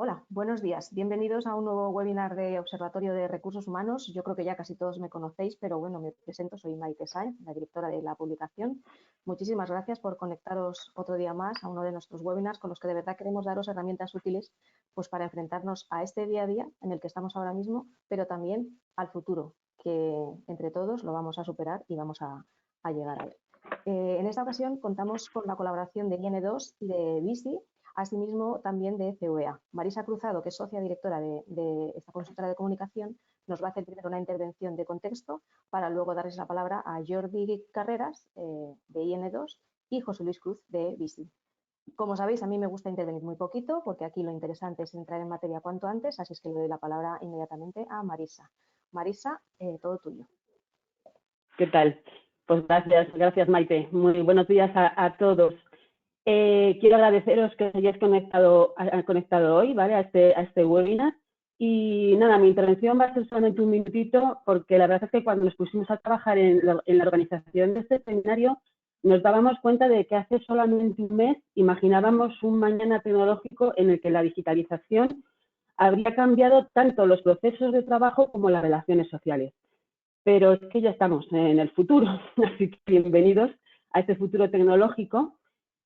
Hola, buenos días. Bienvenidos a un nuevo webinar de Observatorio de Recursos Humanos. Yo creo que ya casi todos me conocéis, pero bueno, me presento, soy Maite Sainz, la directora de la publicación. Muchísimas gracias por conectaros otro día más a uno de nuestros webinars con los que de verdad queremos daros herramientas útiles pues, para enfrentarnos a este día a día en el que estamos ahora mismo, pero también al futuro, que entre todos lo vamos a superar y vamos a llegar a él. En esta ocasión contamos con la colaboración de IN2 y de BISI, asimismo también de CVA. Marisa Cruzado, que es socia directora de esta consultora de comunicación, nos va a hacer primero una intervención de contexto para luego darles la palabra a Jordi Carreras, de IN2, y José Luis Cruz, de BISI. Como sabéis, a mí me gusta intervenir muy poquito, porque aquí lo interesante es entrar en materia cuanto antes, así es que le doy la palabra inmediatamente a Marisa. Marisa, todo tuyo. ¿Qué tal? Pues gracias Maite. Muy buenos días a todos. Quiero agradeceros que os hayáis conectado hoy, ¿vale? a este webinar. Y nada, mi intervención va a ser solamente un minutito, porque la verdad es que cuando nos pusimos a trabajar en la organización de este seminario, nos dábamos cuenta de que hace solamente un mes imaginábamos un mañana tecnológico en el que la digitalización habría cambiado tanto los procesos de trabajo como las relaciones sociales. Pero es que ya estamos en el futuro, así que bienvenidos a este futuro tecnológico.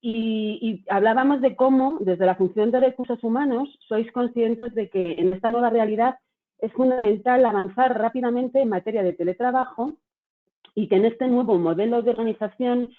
Y hablábamos de cómo, desde la función de recursos humanos, sois conscientes de que en esta nueva realidad es fundamental avanzar rápidamente en materia de teletrabajo y que en este nuevo modelo de organización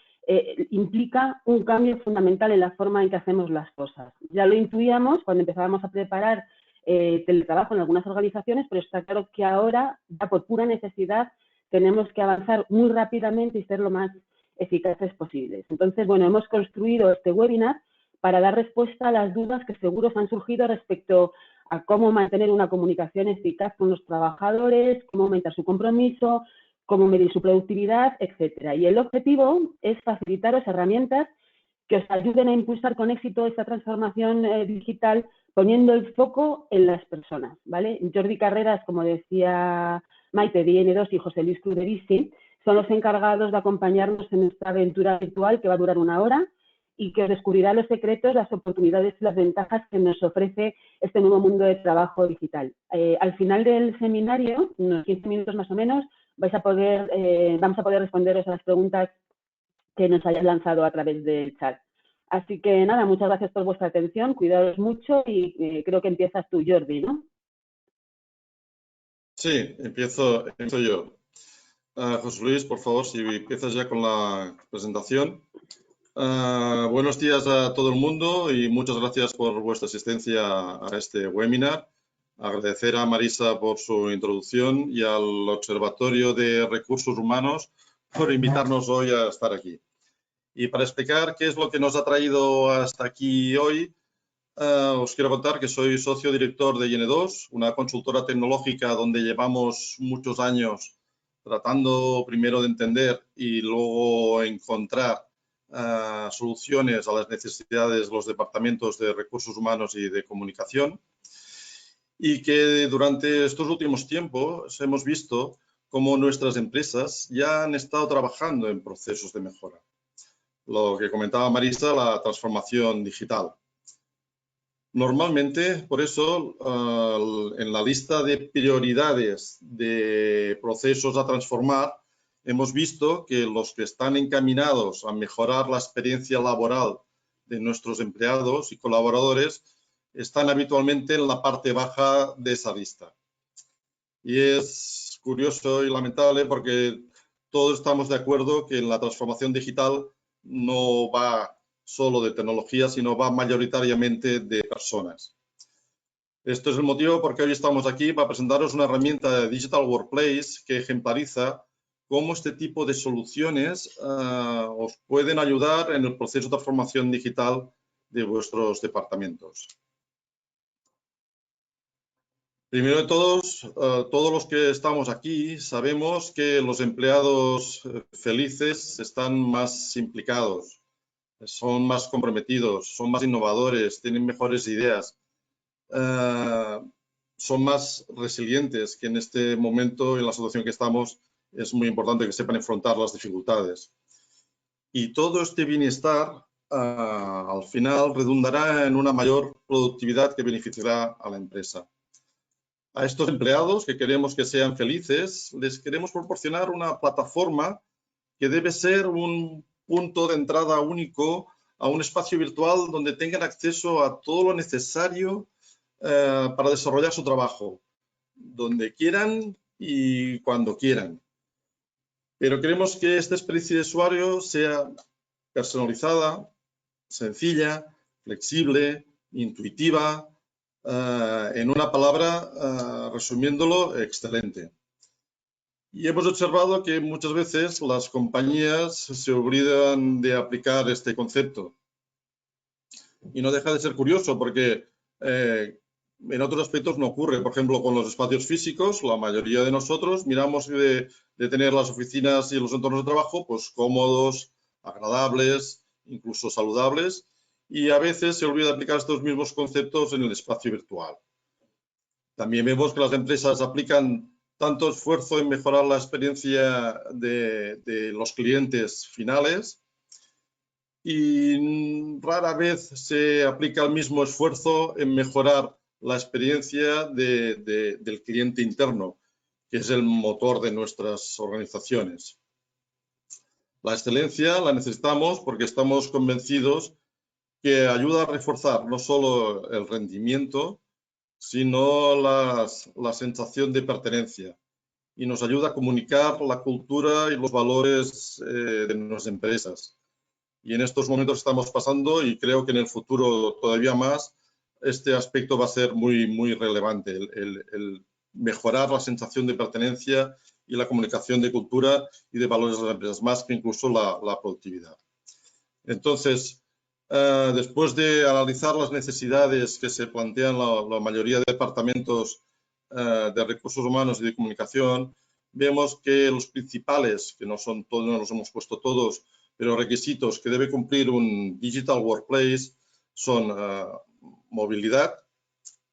implica un cambio fundamental en la forma en que hacemos las cosas. Ya lo intuíamos cuando empezábamos a preparar teletrabajo en algunas organizaciones, pero está claro que ahora, ya por pura necesidad, tenemos que avanzar muy rápidamente y ser lo más eficaces posibles. Entonces, bueno, hemos construido este webinar para dar respuesta a las dudas que seguro os han surgido respecto a cómo mantener una comunicación eficaz con los trabajadores, cómo aumentar su compromiso, cómo medir su productividad, etcétera. Y el objetivo es facilitaros herramientas que os ayuden a impulsar con éxito esta transformación digital, poniendo el foco en las personas, ¿vale? Jordi Carreras, como decía Maite, de IN2, y José Luis Cruz de BISI, son los encargados de acompañarnos en esta aventura virtual que va a durar 1 hora y que os descubrirá los secretos, las oportunidades y las ventajas que nos ofrece este nuevo mundo de trabajo digital. Al final del seminario, unos 15 minutos más o menos, vamos a poder responderos a las preguntas que nos hayáis lanzado a través del chat. Así que nada, muchas gracias por vuestra atención, cuidaos mucho y creo que empiezas tú, Jordi, ¿no? Sí, empiezo yo. José Luis, por favor, si empiezas ya con la presentación. Buenos días a todo el mundo y muchas gracias por vuestra asistencia a este webinar. Agradecer a Marisa por su introducción y al Observatorio de Recursos Humanos por invitarnos hoy a estar aquí. Y para explicar qué es lo que nos ha traído hasta aquí hoy, os quiero contar que soy socio director de IN2, una consultora tecnológica donde llevamos muchos años tratando primero de entender y luego encontrar soluciones a las necesidades de los departamentos de recursos humanos y de comunicación, y que durante estos últimos tiempos hemos visto cómo nuestras empresas ya han estado trabajando en procesos de mejora. Lo que comentaba Marisa, la transformación digital. Normalmente, por eso, en la lista de prioridades de procesos a transformar, hemos visto que los que están encaminados a mejorar la experiencia laboral de nuestros empleados y colaboradores están habitualmente en la parte baja de esa lista. Y es curioso y lamentable porque todos estamos de acuerdo que en la transformación digital no va solo de tecnología, sino va mayoritariamente de personas. Esto es el motivo por qué hoy estamos aquí para presentaros una herramienta de Digital Workplace que ejemplariza cómo este tipo de soluciones os pueden ayudar en el proceso de transformación digital de vuestros departamentos. Primero de todos los que estamos aquí sabemos que los empleados felices están más implicados, son más comprometidos, son más innovadores, tienen mejores ideas, son más resilientes, que en este momento, en la situación que estamos, es muy importante que sepan enfrentar las dificultades. Y todo este bienestar al final redundará en una mayor productividad que beneficiará a la empresa. A estos empleados que queremos que sean felices, les queremos proporcionar una plataforma que debe ser un punto de entrada único a un espacio virtual donde tengan acceso a todo lo necesario para desarrollar su trabajo, donde quieran y cuando quieran. Pero queremos que esta experiencia de usuario sea personalizada, sencilla, flexible, intuitiva, en una palabra, resumiéndolo, excelente. Y hemos observado que muchas veces las compañías se olvidan de aplicar este concepto. Y no deja de ser curioso porque en otros aspectos no ocurre. Por ejemplo, con los espacios físicos, la mayoría de nosotros miramos de tener las oficinas y los entornos de trabajo pues cómodos, agradables, incluso saludables. Y a veces se olvida aplicar estos mismos conceptos en el espacio virtual. También vemos que las empresas aplican tanto esfuerzo en mejorar la experiencia de los clientes finales y rara vez se aplica el mismo esfuerzo en mejorar la experiencia del cliente interno, que es el motor de nuestras organizaciones. La excelencia la necesitamos porque estamos convencidos que ayuda a reforzar no solo el rendimiento, sino la sensación de pertenencia y nos ayuda a comunicar la cultura y los valores de nuestras empresas. Y en estos momentos estamos pasando y creo que en el futuro todavía más este aspecto va a ser muy relevante, el mejorar la sensación de pertenencia y la comunicación de cultura y de valores de las empresas, más que incluso la productividad. Entonces, después de analizar las necesidades que se plantean la mayoría de departamentos de recursos humanos y de comunicación, vemos que los principales, que no son todos, no los hemos puesto todos, pero requisitos que debe cumplir un Digital Workplace son movilidad,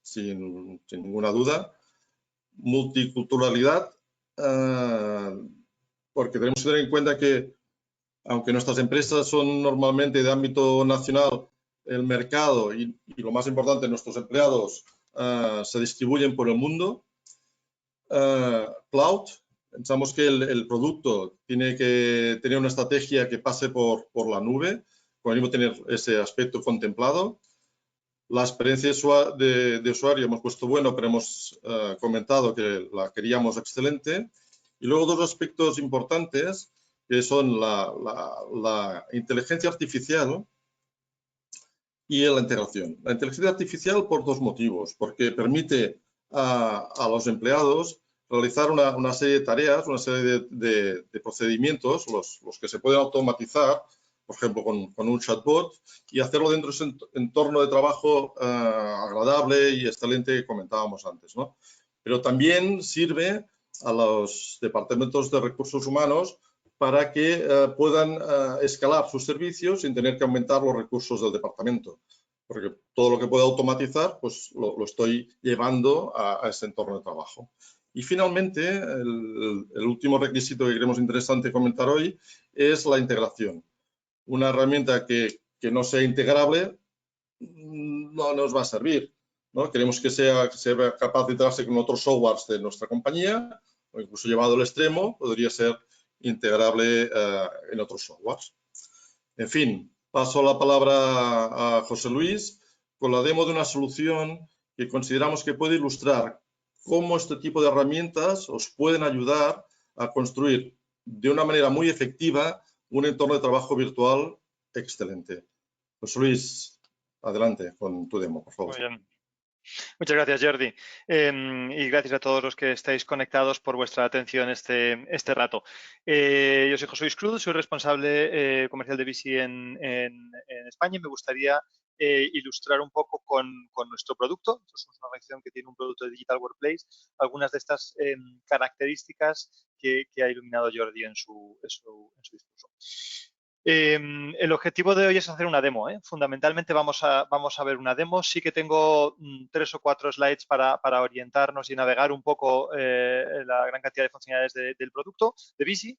sin ninguna duda, multiculturalidad, porque tenemos que tener en cuenta que aunque nuestras empresas son normalmente de ámbito nacional, el mercado y lo más importante, nuestros empleados se distribuyen por el mundo. Cloud, pensamos que el producto tiene que tener una estrategia que pase por la nube, con el mismo tener ese aspecto contemplado. La experiencia de usuario hemos puesto bueno, pero hemos comentado que la queríamos excelente. Y luego dos aspectos importantes, que son la inteligencia artificial y la integración. La inteligencia artificial por dos motivos, porque permite a los empleados realizar una serie de tareas, una serie de procedimientos, los que se pueden automatizar, por ejemplo, con un chatbot, y hacerlo dentro de ese entorno de trabajo agradable y excelente que comentábamos antes, ¿no? Pero también sirve a los departamentos de recursos humanos para que puedan escalar sus servicios sin tener que aumentar los recursos del departamento. Porque todo lo que pueda automatizar, pues lo estoy llevando a ese entorno de trabajo. Y finalmente, el último requisito que creemos interesante comentar hoy es la integración. Una herramienta que no sea integrable no nos va a servir, ¿no? Queremos que sea capaz de integrarse con otros softwares de nuestra compañía o incluso llevado al extremo, podría ser integrable en otros softwares. En fin, paso la palabra a José Luis con la demo de una solución que consideramos que puede ilustrar cómo este tipo de herramientas os pueden ayudar a construir de una manera muy efectiva un entorno de trabajo virtual excelente. José Luis, adelante con tu demo, por favor. Muy bien. Muchas gracias, Jordi. Y gracias a todos los que estáis conectados por vuestra atención este rato. Yo soy José Luis Cruz, soy responsable comercial de Visi en España y me gustaría ilustrar un poco con nuestro producto. Somos una organización que tiene un producto de Digital Workplace, algunas de estas características que ha iluminado Jordi en su discurso. El objetivo de hoy es hacer una demo. Fundamentalmente vamos a ver una demo. Sí que tengo 3 o 4 slides para orientarnos y navegar un poco la gran cantidad de funcionalidades del producto de Visi.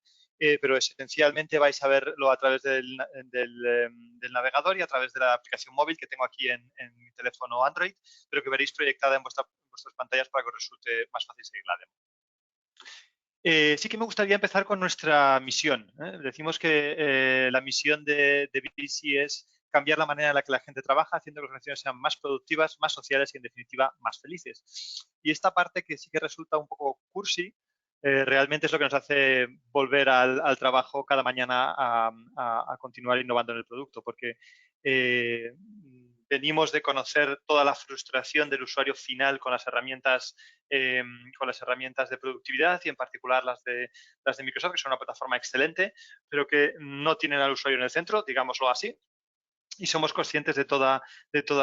pero esencialmente vais a verlo a través del navegador y a través de la aplicación móvil que tengo aquí en mi teléfono Android, pero que veréis proyectada en vuestras pantallas para que os resulte más fácil seguir la demo. Sí que me gustaría empezar con nuestra misión. Decimos que la misión de Bici es cambiar la manera en la que la gente trabaja, haciendo que las organizaciones sean más productivas, más sociales y, en definitiva, más felices. Y esta parte, que sí que resulta un poco cursi, realmente es lo que nos hace volver al trabajo cada mañana a continuar innovando en el producto, porque venimos de conocer toda la frustración del usuario final con las herramientas de productividad y en particular las de Microsoft, que son una plataforma excelente, pero que no tienen al usuario en el centro, digámoslo así. Y somos conscientes de toda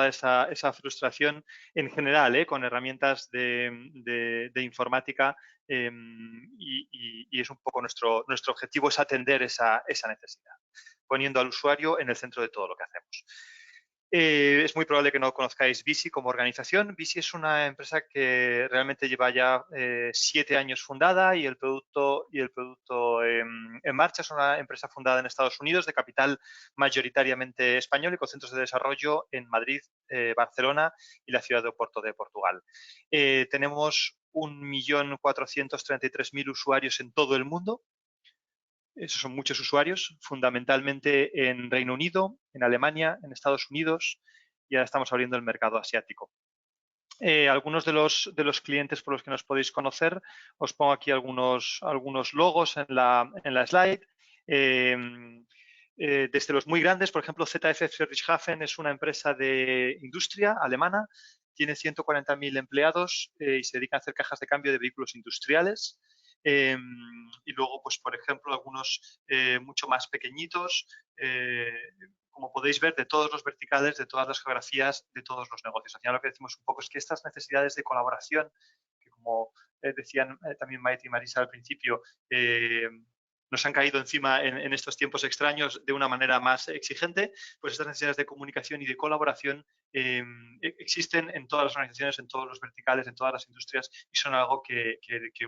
esa frustración en general, con herramientas de informática, y es un poco nuestro objetivo, es atender esa necesidad, poniendo al usuario en el centro de todo lo que hacemos. Es muy probable que no conozcáis Bici como organización. Bici es una empresa que realmente lleva ya 7 años fundada y el producto en marcha. Es una empresa fundada en Estados Unidos, de capital mayoritariamente español y con centros de desarrollo en Madrid, Barcelona y la ciudad de Oporto de Portugal. Tenemos 1.433.000 usuarios en todo el mundo. Esos son muchos usuarios, fundamentalmente en Reino Unido, en Alemania, en Estados Unidos, y ahora estamos abriendo el mercado asiático. Algunos de los clientes por los que nos podéis conocer, os pongo aquí algunos logos en la slide. Desde los muy grandes, por ejemplo, ZF Friedrichshafen es una empresa de industria alemana, tiene 140.000 empleados y se dedica a hacer cajas de cambio de vehículos industriales. Y luego, pues por ejemplo, algunos mucho más pequeñitos, como podéis ver, de todos los verticales, de todas las geografías, de todos los negocios. Al final lo que decimos un poco es que estas necesidades de colaboración, que como decían también Maite y Marisa al principio, nos han caído encima en estos tiempos extraños de una manera más exigente, pues estas necesidades de comunicación y de colaboración existen en todas las organizaciones, en todos los verticales, en todas las industrias, y son algo que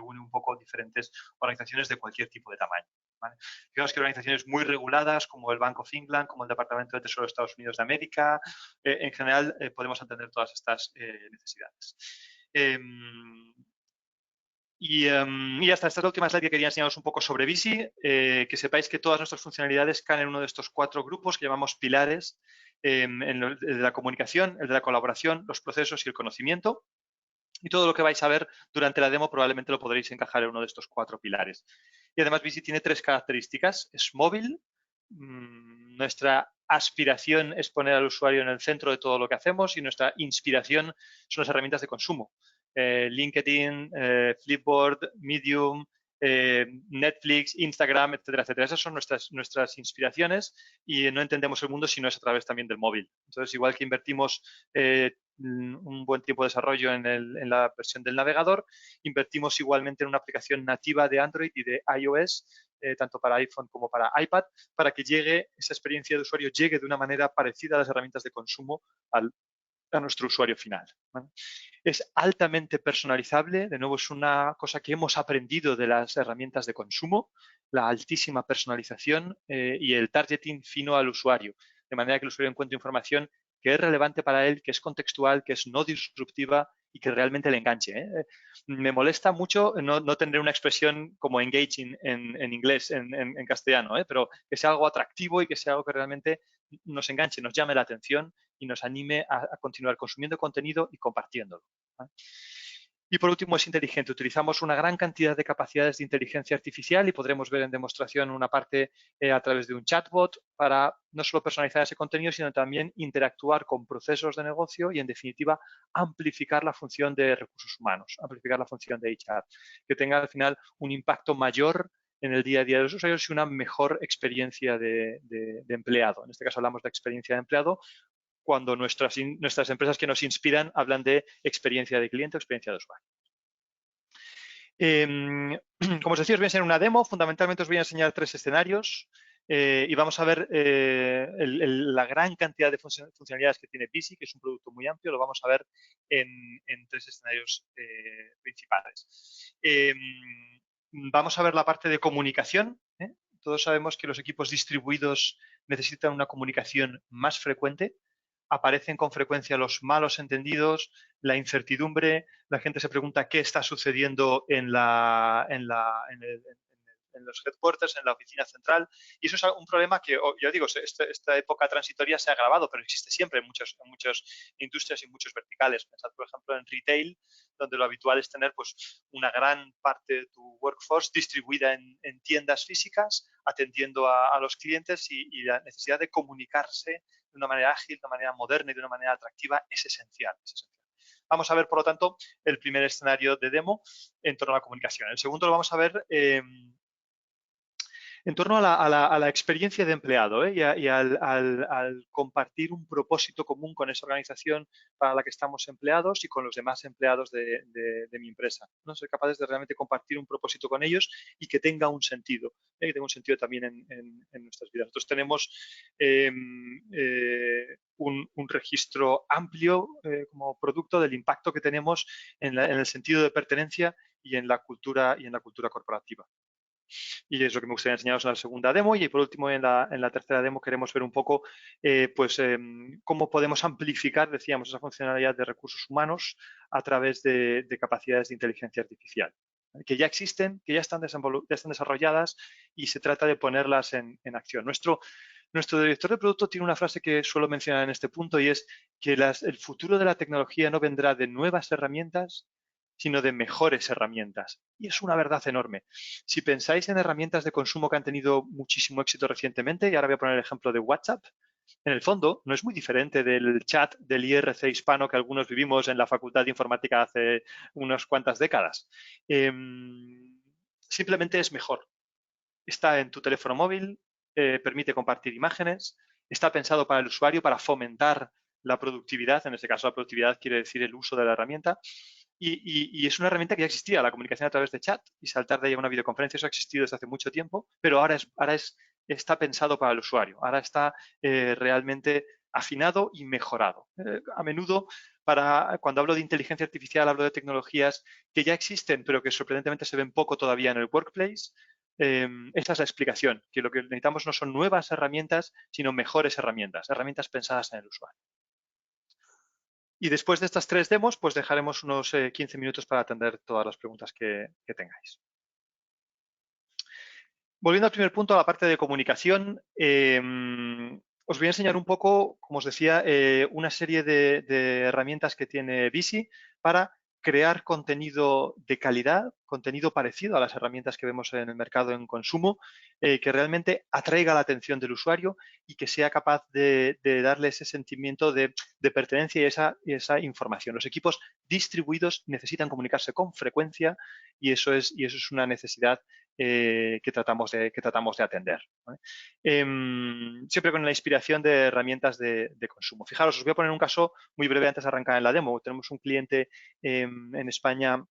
une un poco diferentes organizaciones de cualquier tipo de tamaño. ¿Vale? Digamos que organizaciones muy reguladas como el Bank of England, como el Departamento de Tesoro de Estados Unidos de América, en general podemos atender todas estas necesidades. Y ya está, esta es la última slide que quería enseñaros un poco sobre Bici, que sepáis que todas nuestras funcionalidades caen en uno de estos 4 grupos que llamamos pilares, el de la comunicación, el de la colaboración, los procesos y el conocimiento. Y todo lo que vais a ver durante la demo probablemente lo podréis encajar en uno de estos 4 pilares. Y además Bici tiene 3 características. Es móvil. Nuestra aspiración es poner al usuario en el centro de todo lo que hacemos y nuestra inspiración son las herramientas de consumo. LinkedIn, Flipboard, Medium, Netflix, Instagram, etcétera, etcétera. Esas son nuestras inspiraciones y no entendemos el mundo si no es a través también del móvil. Entonces, igual que invertimos un buen tiempo de desarrollo en la versión del navegador, invertimos igualmente en una aplicación nativa de Android y de iOS, tanto para iPhone como para iPad, para que esa experiencia de usuario llegue de una manera parecida a las herramientas de consumo a nuestro usuario final. ¿Vale? Es altamente personalizable, de nuevo es una cosa que hemos aprendido de las herramientas de consumo, la altísima personalización y el targeting fino al usuario, de manera que el usuario encuentre información que es relevante para él, que es contextual, que es no disruptiva y que realmente le enganche. Me molesta mucho no tener una expresión como engaging en inglés, en castellano, pero que sea algo atractivo y que sea algo que realmente nos enganche, nos llame la atención y nos anime a continuar consumiendo contenido y compartiéndolo. ¿Vale? Y por último, es inteligente. Utilizamos una gran cantidad de capacidades de inteligencia artificial y podremos ver en demostración una parte a través de un chatbot para no solo personalizar ese contenido, sino también interactuar con procesos de negocio y, en definitiva, amplificar la función de recursos humanos, amplificar la función de HR, que tenga al final un impacto mayor en el día a día de los usuarios y una mejor experiencia de empleado. En este caso hablamos de experiencia de empleado, cuando nuestras empresas que nos inspiran hablan de experiencia de cliente o experiencia de usuario. Como os decía, os voy a enseñar una demo. Fundamentalmente os voy a enseñar 3 escenarios y vamos a ver la gran cantidad de funcionalidades que tiene Bici, que es un producto muy amplio. Lo vamos a ver en 3 escenarios principales. Vamos a ver la parte de comunicación, todos sabemos que los equipos distribuidos necesitan una comunicación más frecuente. Aparecen con frecuencia los malos entendidos, la incertidumbre, la gente se pregunta qué está sucediendo en los headquarters, en la oficina central, y eso es un problema que, ya digo, esta época transitoria se ha agravado, pero existe siempre en muchas industrias y muchos verticales. Pensad, por ejemplo, en retail, donde lo habitual es tener pues, una gran parte de tu workforce distribuida en tiendas físicas, atendiendo a los clientes, y la necesidad de comunicarse de una manera ágil, de una manera moderna y de una manera atractiva es esencial. Vamos a ver, por lo tanto, el primer escenario de demo en torno a la comunicación. El segundo lo vamos a ver en torno a la experiencia de empleado, y al compartir un propósito común con esa organización para la que estamos empleados y con los demás empleados de mi empresa, ¿no? Ser capaces de realmente compartir un propósito con ellos y que tenga un sentido, que tenga un sentido también en nuestras vidas. Nosotros tenemos un registro amplio como producto del impacto que tenemos en el sentido de pertenencia y en la cultura corporativa. Y es lo que me gustaría enseñaros en la segunda demo. Y por último, en la tercera demo queremos ver un poco cómo podemos amplificar, decíamos, esa funcionalidad de recursos humanos a través de capacidades de inteligencia artificial, que ya existen, que ya están desarrolladas, y se trata de ponerlas en acción. Nuestro director de producto tiene una frase que suelo mencionar en este punto, y es que el futuro de la tecnología no vendrá de nuevas herramientas, sino de mejores herramientas. Y es una verdad enorme. Si pensáis en herramientas de consumo que han tenido muchísimo éxito recientemente, y ahora voy a poner el ejemplo de WhatsApp, en el fondo no es muy diferente del chat del IRC hispano que algunos vivimos en la Facultad de Informática hace unas cuantas décadas. Simplemente es mejor. Está en tu teléfono móvil, permite compartir imágenes, está pensado para el usuario para fomentar la productividad. En este caso, la productividad quiere decir el uso de la herramienta. Y es una herramienta que ya existía, la comunicación a través de chat, y saltar de ella a una videoconferencia. Eso ha existido desde hace mucho tiempo, pero ahora está pensado para el usuario. Ahora está realmente afinado y mejorado. A menudo, cuando hablo de inteligencia artificial, hablo de tecnologías que ya existen, pero que sorprendentemente se ven poco todavía en el workplace. Esa es la explicación, que lo que necesitamos no son nuevas herramientas, sino mejores herramientas pensadas en el usuario. Y después de estas 3 demos, pues dejaremos unos 15 minutos para atender todas las preguntas que tengáis. Volviendo al primer punto, a la parte de comunicación, os voy a enseñar un poco, como os decía, una serie de herramientas que tiene Visi para crear contenido de calidad, contenido parecido a las herramientas que vemos en el mercado en consumo, que realmente atraiga la atención del usuario y que sea capaz de darle ese sentimiento de pertenencia y esa información. Los equipos distribuidos necesitan comunicarse con frecuencia, y eso es una necesidad que tratamos de atender, ¿vale? Siempre con la inspiración de herramientas de consumo. Fijaros, os voy a poner un caso muy breve antes de arrancar en la demo. Tenemos un cliente en España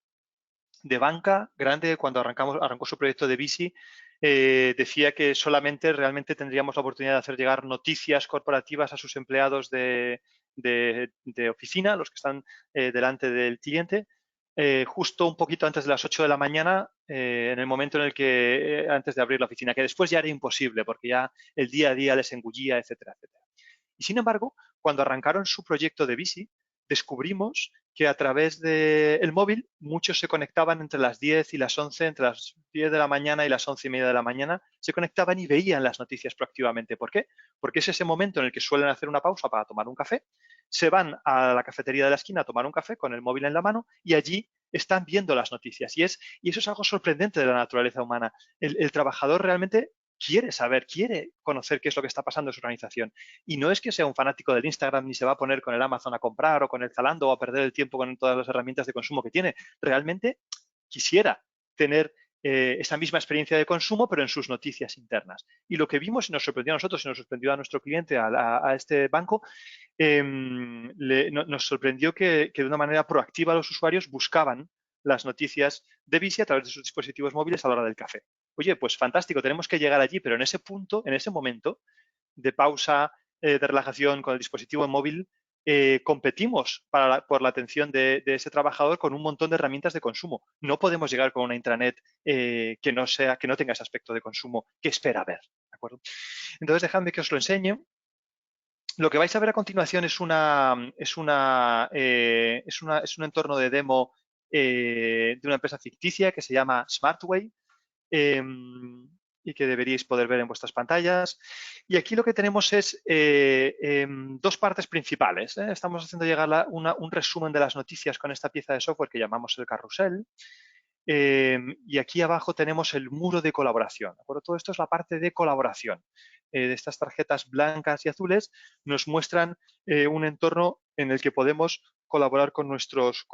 de banca grande. Cuando arrancó su proyecto de Visi, decía que solamente realmente tendríamos la oportunidad de hacer llegar noticias corporativas a sus empleados de oficina, los que están delante del cliente, justo un poquito antes de las 8 de la mañana, en el momento en el que, antes de abrir la oficina, que después ya era imposible porque ya el día a día les engullía, etcétera, etcétera. Y sin embargo, cuando arrancaron su proyecto de Visi, descubrimos que a través del móvil muchos se conectaban entre las 10 y las 11, entre las 10 de la mañana y las 11:30 de la mañana, se conectaban y veían las noticias proactivamente. ¿Por qué? Porque es ese momento en el que suelen hacer una pausa para tomar un café, se van a la cafetería de la esquina a tomar un café con el móvil en la mano, y allí están viendo las noticias. Y eso es algo sorprendente de la naturaleza humana. El trabajador realmente quiere saber, quiere conocer qué es lo que está pasando en su organización. Y no es que sea un fanático del Instagram ni se va a poner con el Amazon a comprar o con el Zalando o a perder el tiempo con todas las herramientas de consumo que tiene. Realmente quisiera tener esa misma experiencia de consumo, pero en sus noticias internas. Y lo que vimos y nos sorprendió a nosotros y nos sorprendió a nuestro cliente, a este banco, nos sorprendió que de una manera proactiva los usuarios buscaban las noticias de Visi a través de sus dispositivos móviles a la hora del café. Oye, pues fantástico, tenemos que llegar allí, pero en ese punto, en ese momento de pausa, de relajación con el dispositivo móvil, competimos por la atención de ese trabajador con un montón de herramientas de consumo. No podemos llegar con una intranet que no tenga ese aspecto de consumo que espera ver. ¿De acuerdo? Entonces, dejadme que os lo enseñe. Lo que vais a ver a continuación es un entorno de demo de una empresa ficticia que se llama Smartway y que deberíais poder ver en vuestras pantallas. Y aquí lo que tenemos es dos partes principales. Estamos haciendo llegar un resumen de las noticias con esta pieza de software que llamamos el carrusel. Y aquí abajo tenemos el muro de colaboración. ¿De acuerdo? Todo esto es la parte de colaboración. De estas tarjetas blancas y azules nos muestran un entorno en el que podemos colaborar con nuestros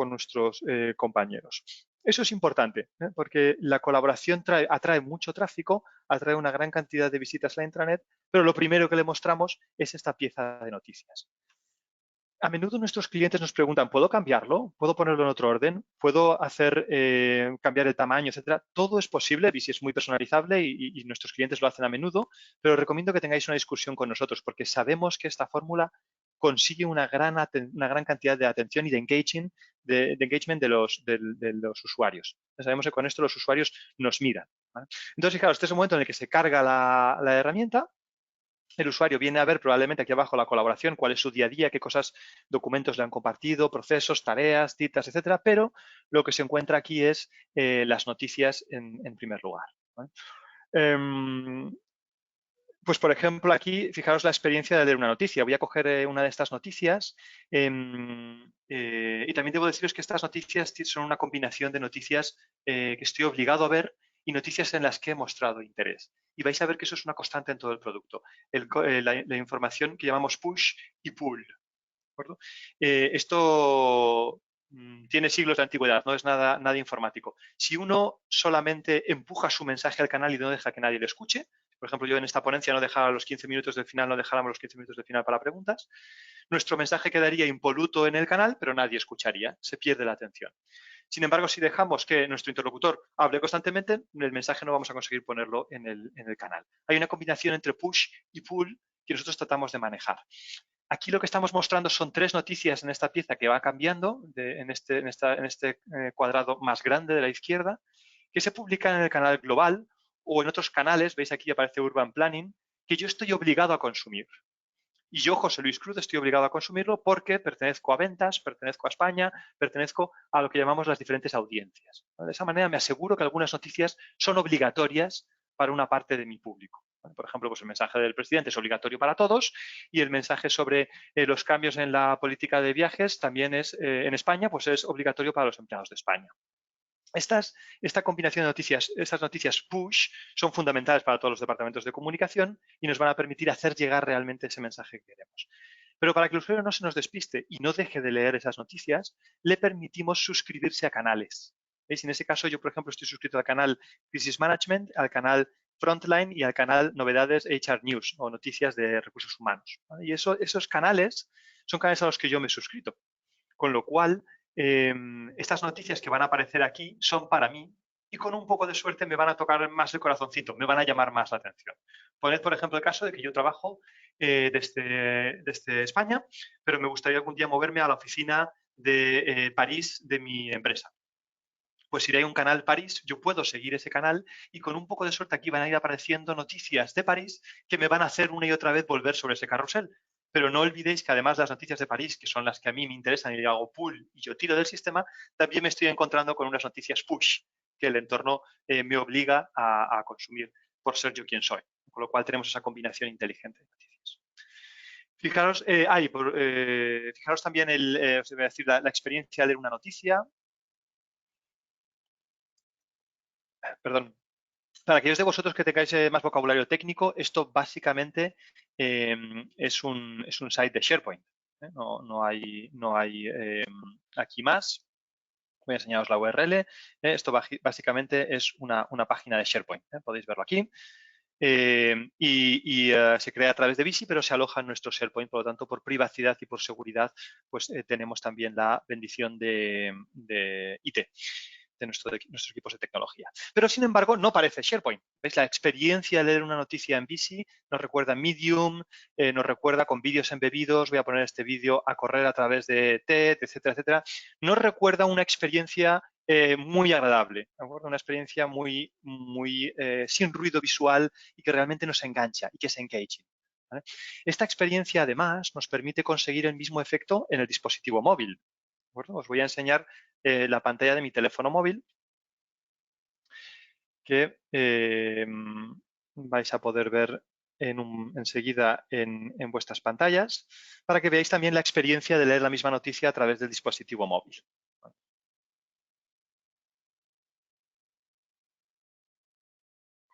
compañeros. Eso es importante, porque la colaboración atrae mucho tráfico, atrae una gran cantidad de visitas a la intranet, pero lo primero que le mostramos es esta pieza de noticias. A menudo nuestros clientes nos preguntan, ¿puedo cambiarlo? ¿Puedo ponerlo en otro orden? ¿Puedo hacer cambiar el tamaño, etcétera? Todo es posible, Visy es muy personalizable y nuestros clientes lo hacen a menudo, pero recomiendo que tengáis una discusión con nosotros porque sabemos que esta fórmula consigue una gran cantidad de atención y de engagement de los usuarios. Sabemos que con esto los usuarios nos miran, ¿vale? Entonces, fijaros, este es el momento en el que se carga la herramienta. El usuario viene a ver probablemente aquí abajo la colaboración, cuál es su día a día, qué cosas, documentos le han compartido, procesos, tareas, citas, etcétera, pero lo que se encuentra aquí es las noticias en primer lugar, ¿vale? Pues, por ejemplo, aquí, fijaros la experiencia de leer una noticia. Voy a coger una de estas noticias y también debo deciros que estas noticias son una combinación de noticias que estoy obligado a ver y noticias en las que he mostrado interés. Y vais a ver que eso es una constante en todo el producto. La información que llamamos push y pull. ¿De acuerdo? Esto tiene siglos de antigüedad, no es nada informático. Si uno solamente empuja su mensaje al canal y no deja que nadie lo escuche, por ejemplo, yo en esta ponencia no dejaba los 15 minutos del final, no dejáramos los 15 minutos del final para preguntas, nuestro mensaje quedaría impoluto en el canal, pero nadie escucharía, se pierde la atención. Sin embargo, si dejamos que nuestro interlocutor hable constantemente, el mensaje no vamos a conseguir ponerlo en el canal. Hay una combinación entre push y pull que nosotros tratamos de manejar. Aquí lo que estamos mostrando son 3 noticias en esta pieza que va cambiando en este cuadrado más grande de la izquierda, que se publican en el canal global o en otros canales, veis aquí aparece Urban Planning, que yo estoy obligado a consumir. Y yo, José Luis Cruz, estoy obligado a consumirlo porque pertenezco a ventas, pertenezco a España, pertenezco a lo que llamamos las diferentes audiencias. De esa manera me aseguro que algunas noticias son obligatorias para una parte de mi público. Por ejemplo, pues el mensaje del presidente es obligatorio para todos y el mensaje sobre los cambios en la política de viajes también es, en España, pues es obligatorio para los empleados de España. Esta combinación de noticias, estas noticias push, son fundamentales para todos los departamentos de comunicación y nos van a permitir hacer llegar realmente ese mensaje que queremos. Pero para que el usuario no se nos despiste y no deje de leer esas noticias, le permitimos suscribirse a canales. ¿Veis? En ese caso, yo, por ejemplo, estoy suscrito al canal Crisis Management, al canal Frontline y al canal Novedades HR News o Noticias de Recursos Humanos, ¿vale? Y esos canales son canales a los que yo me he suscrito. Con lo cual, estas noticias que van a aparecer aquí son para mí y con un poco de suerte me van a tocar más el corazoncito, me van a llamar más la atención. Poned, por ejemplo, el caso de que yo trabajo desde España, pero me gustaría algún día moverme a la oficina de París de mi empresa. Pues si hay un canal París, yo puedo seguir ese canal y con un poco de suerte aquí van a ir apareciendo noticias de París que me van a hacer una y otra vez volver sobre ese carrusel. Pero no olvidéis que además las noticias de París, que son las que a mí me interesan y yo hago pull y yo tiro del sistema, también me estoy encontrando con unas noticias push que el entorno me obliga a consumir por ser yo quien soy. Con lo cual tenemos esa combinación inteligente de noticias. Fijaros, fijaros también os voy a decir, la experiencia de leer una noticia. Perdón. Para aquellos de vosotros que tengáis más vocabulario técnico, esto básicamente es un site de SharePoint. No hay aquí más. Voy a enseñaros la URL. Esto básicamente es una página de SharePoint. Podéis verlo aquí. Se crea a través de Visy, pero se aloja en nuestro SharePoint. Por lo tanto, por privacidad y por seguridad, pues tenemos también la bendición de IT. nuestros equipos de tecnología. Pero, sin embargo, no parece SharePoint. ¿Veis? La experiencia de leer una noticia en Vizy nos recuerda Medium, nos recuerda con vídeos embebidos, voy a poner este vídeo a correr a través de TED, etcétera, etcétera. Nos recuerda una experiencia muy agradable, ¿de acuerdo? Una experiencia muy sin ruido visual y que realmente nos engancha y que es engaging. ¿Vale? Esta experiencia, además, nos permite conseguir el mismo efecto en el dispositivo móvil. Bueno, os voy a enseñar la pantalla de mi teléfono móvil, que vais a poder ver enseguida en vuestras pantallas, para que veáis también la experiencia de leer la misma noticia a través del dispositivo móvil.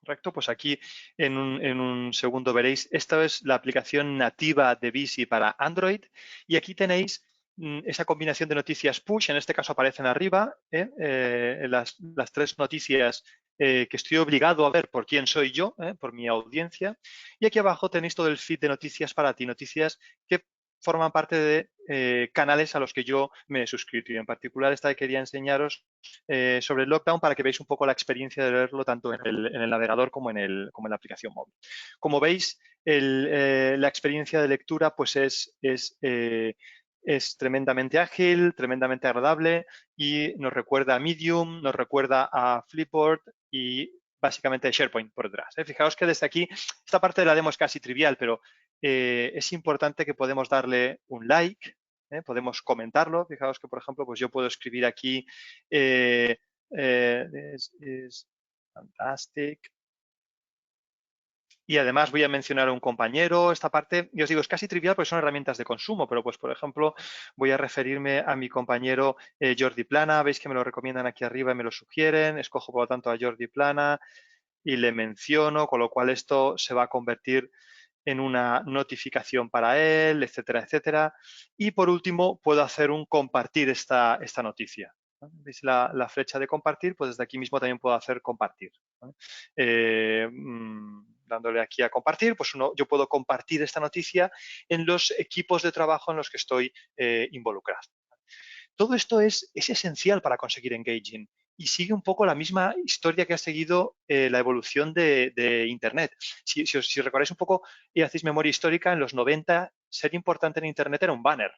Correcto, pues aquí en un segundo veréis, esta es la aplicación nativa de Vizy para Android y aquí tenéis esa combinación de noticias push, en este caso aparecen arriba, las 3 noticias que estoy obligado a ver por quién soy yo, por mi audiencia, y aquí abajo tenéis todo el feed de noticias para ti, noticias que forman parte de canales a los que yo me he suscrito y en particular esta que quería enseñaros sobre el lockdown para que veáis un poco la experiencia de leerlo tanto en el navegador como en la aplicación móvil. Como veis, la experiencia de lectura pues es tremendamente ágil, tremendamente agradable y nos recuerda a Medium, nos recuerda a Flipboard y básicamente a SharePoint por detrás. Fijaos que desde aquí, esta parte de la demo es casi trivial, pero es importante que podemos darle un like, podemos comentarlo. Fijaos que, por ejemplo, pues yo puedo escribir aquí this is fantastic. Y además voy a mencionar a un compañero. Esta parte, yo os digo, es casi trivial porque son herramientas de consumo, pero pues, por ejemplo, voy a referirme a mi compañero Jordi Plana. Veis que me lo recomiendan aquí arriba y me lo sugieren. Escojo, por lo tanto, a Jordi Plana y le menciono, con lo cual esto se va a convertir en una notificación para él, etcétera, etcétera. Y por último, puedo hacer un compartir esta noticia. ¿Veis la flecha de compartir? Pues desde aquí mismo también puedo hacer compartir. Dándole aquí a compartir, pues yo puedo compartir esta noticia en los equipos de trabajo en los que estoy involucrado. Todo esto es esencial para conseguir engaging y sigue un poco la misma historia que ha seguido la evolución de Internet. Si recordáis un poco y hacéis memoria histórica, en los 90 ser importante en Internet era un banner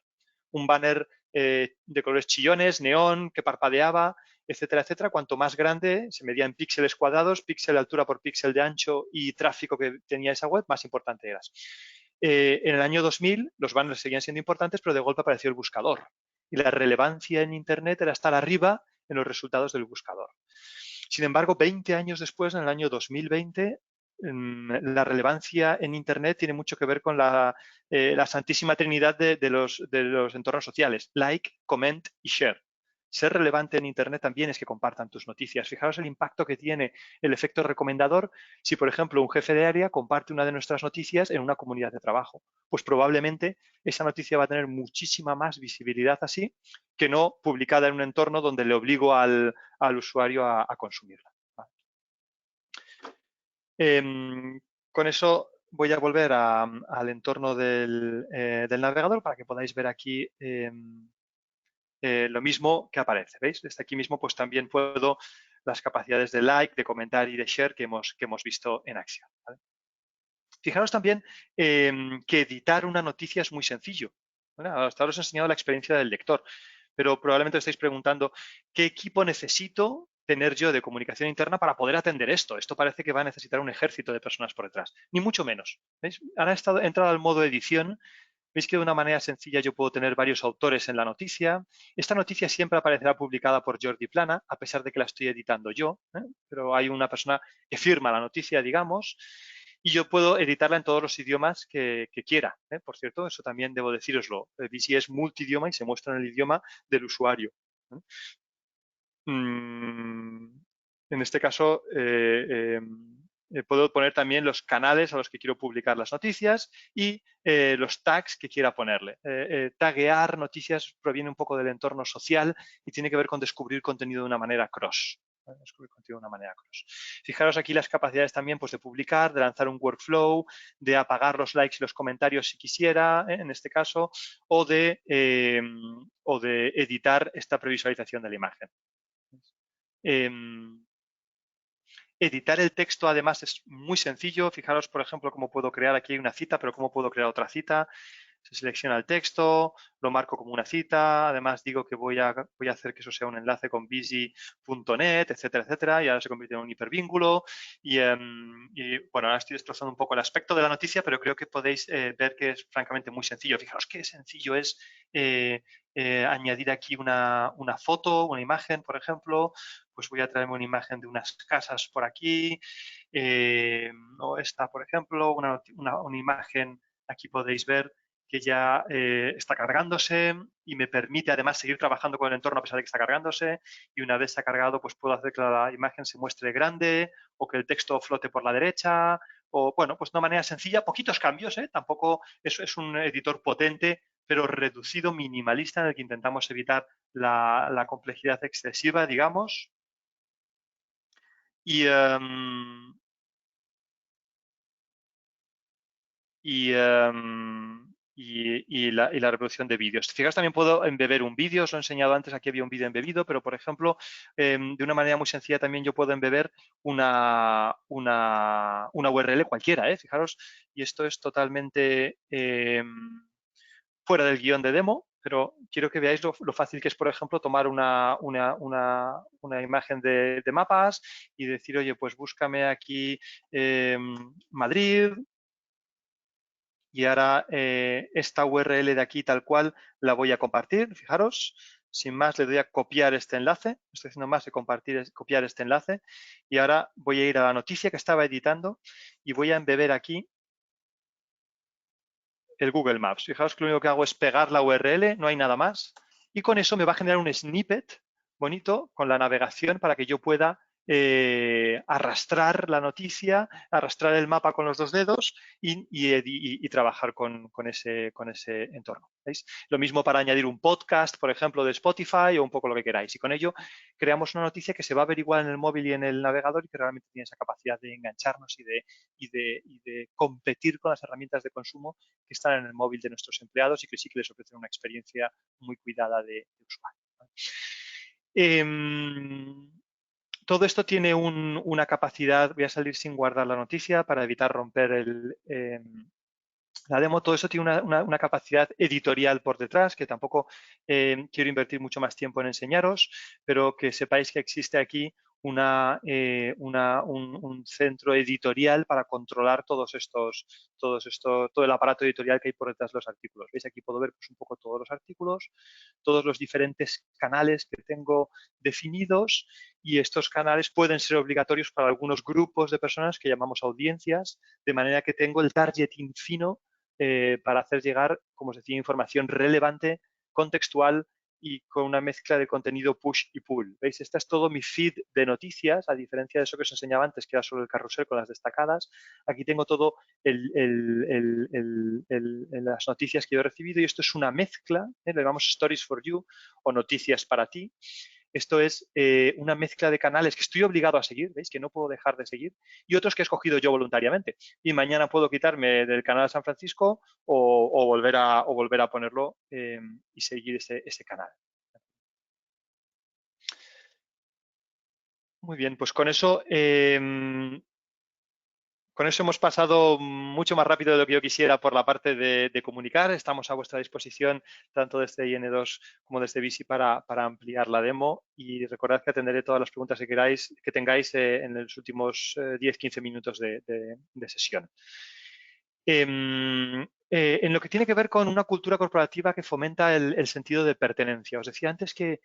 de colores chillones, neón, que parpadeaba, etcétera, etcétera. Cuanto más grande, se medía en píxeles cuadrados, píxel de altura por píxel de ancho y tráfico que tenía esa web, más importante eras. En el año 2000 los banners seguían siendo importantes, pero de golpe apareció el buscador. Y la relevancia en Internet era estar arriba en los resultados del buscador. Sin embargo, 20 años después, en el año 2020, la relevancia en Internet tiene mucho que ver con la santísima trinidad de los entornos sociales, like, comment y share. Ser relevante en Internet también es que compartan tus noticias. Fijaros el impacto que tiene el efecto recomendador si, por ejemplo, un jefe de área comparte una de nuestras noticias en una comunidad de trabajo. Pues probablemente esa noticia va a tener muchísima más visibilidad así que no publicada en un entorno donde le obligo al usuario a consumirla. Con eso voy a volver al entorno del navegador para que podáis ver aquí lo mismo que aparece. ¿Veis? Desde aquí mismo pues también puedo las capacidades de like, de comentar y de share que hemos visto en acción. ¿Vale? Fijaros también que editar una noticia es muy sencillo. ¿Vale? Hasta ahora os he enseñado la experiencia del lector, pero probablemente os estáis preguntando ¿qué equipo necesito tener yo de comunicación interna para poder atender esto? Esto parece que va a necesitar un ejército de personas por detrás. Ni mucho menos. ¿Veis? Ahora he entrado al modo edición. Veis que de una manera sencilla yo puedo tener varios autores en la noticia. Esta noticia siempre aparecerá publicada por Jordi Plana, a pesar de que la estoy editando yo, pero hay una persona que firma la noticia, digamos, y yo puedo editarla en todos los idiomas que quiera. Por cierto, eso también debo decíroslo. Vizy es multidioma y se muestra en el idioma del usuario. En este caso, puedo poner también los canales a los que quiero publicar las noticias y los tags que quiera ponerle. Taguear noticias proviene un poco del entorno social y tiene que ver con descubrir contenido de una manera cross. Descubrir contenido de una manera cross. Fijaros aquí las capacidades también pues, de publicar, de lanzar un workflow, de apagar los likes y los comentarios si quisiera, en este caso, o de editar esta previsualización de la imagen. Editar el texto, además, es muy sencillo. Fijaros, por ejemplo, cómo puedo crear, aquí hay una cita, pero cómo puedo crear otra cita. Se selecciona el texto, lo marco como una cita, además digo que voy a hacer que eso sea un enlace con busy.net, etcétera, etcétera, y ahora se convierte en un hipervínculo. Y bueno, ahora estoy destrozando un poco el aspecto de la noticia, pero creo que podéis ver que es francamente muy sencillo. Fijaros qué sencillo es añadir aquí una foto, una imagen, por ejemplo. Pues voy a traerme una imagen de unas casas por aquí, o esta, por ejemplo, una imagen, aquí podéis ver que ya está cargándose y me permite además seguir trabajando con el entorno a pesar de que está cargándose, y una vez se ha cargado pues puedo hacer que la imagen se muestre grande o que el texto flote por la derecha, o bueno, pues de una manera sencilla, poquitos cambios, tampoco eso es un editor potente, pero reducido, minimalista, en el que intentamos evitar la complejidad excesiva, digamos. Y la reproducción de vídeos. Fijaos, también puedo embeber un vídeo, os lo he enseñado antes, aquí había un vídeo embebido, pero por ejemplo, de una manera muy sencilla también yo puedo embeber una URL cualquiera, fijaros, y esto es totalmente fuera del guión de demo, pero quiero que veáis lo fácil que es, por ejemplo, tomar una imagen de mapas y decir, oye, pues búscame aquí Madrid, y ahora esta URL de aquí tal cual la voy a compartir. Fijaros, sin más le doy a copiar este enlace. Estoy haciendo más de copiar este enlace. Y ahora voy a ir a la noticia que estaba editando y voy a embeber aquí el Google Maps. Fijaos que lo único que hago es pegar la URL, no hay nada más. Y con eso me va a generar un snippet bonito con la navegación para que yo pueda arrastrar la noticia, arrastrar el mapa con los dos dedos y trabajar con ese entorno. ¿Veis? Lo mismo para añadir un podcast, por ejemplo, de Spotify o un poco lo que queráis. Y con ello creamos una noticia que se va a averiguar en el móvil y en el navegador y que realmente tiene esa capacidad de engancharnos y de competir con las herramientas de consumo que están en el móvil de nuestros empleados y que sí que les ofrecen una experiencia muy cuidada de usuario. Todo esto tiene una capacidad, voy a salir sin guardar la noticia para evitar romper la demo. Todo eso tiene una capacidad editorial por detrás, que tampoco quiero invertir mucho más tiempo en enseñaros, pero que sepáis que existe aquí un centro editorial para controlar todo el aparato editorial que hay por detrás de los artículos. ¿Veis? Aquí puedo ver pues, un poco todos los artículos, todos los diferentes canales que tengo definidos, y estos canales pueden ser obligatorios para algunos grupos de personas que llamamos audiencias, de manera que tengo el targeting fino para hacer llegar, como os decía, información relevante, contextual y con una mezcla de contenido push y pull. ¿Veis? Esta es todo mi feed de noticias, a diferencia de eso que os enseñaba antes, que era solo el carrusel con las destacadas. Aquí tengo todo las noticias que yo he recibido, y esto es una mezcla, le llamamos Stories for You o Noticias para ti. Esto es una mezcla de canales que estoy obligado a seguir, ¿veis? Que no puedo dejar de seguir, y otros que he escogido yo voluntariamente. Y mañana puedo quitarme del canal de San Francisco o volver a ponerlo y seguir ese canal. Muy bien, pues con eso hemos pasado mucho más rápido de lo que yo quisiera por la parte de comunicar. Estamos a vuestra disposición tanto desde IN2 como desde Visi para ampliar la demo, y recordad que atenderé todas las preguntas que tengáis en los últimos 10-15 minutos de sesión. En lo que tiene que ver con una cultura corporativa que fomenta el sentido de pertenencia. Os decía antes que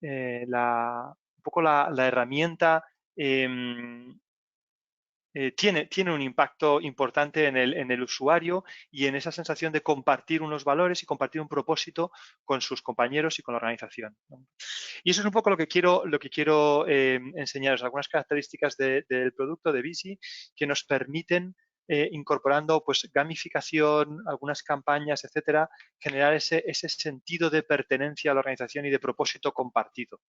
un poco la herramienta tiene un impacto importante en el usuario y en esa sensación de compartir unos valores y compartir un propósito con sus compañeros y con la organización, ¿no? Y eso es un poco lo que quiero enseñaros, algunas características del producto de Visi que nos permiten, incorporando pues gamificación, algunas campañas, etcétera, generar ese sentido de pertenencia a la organización y de propósito compartido.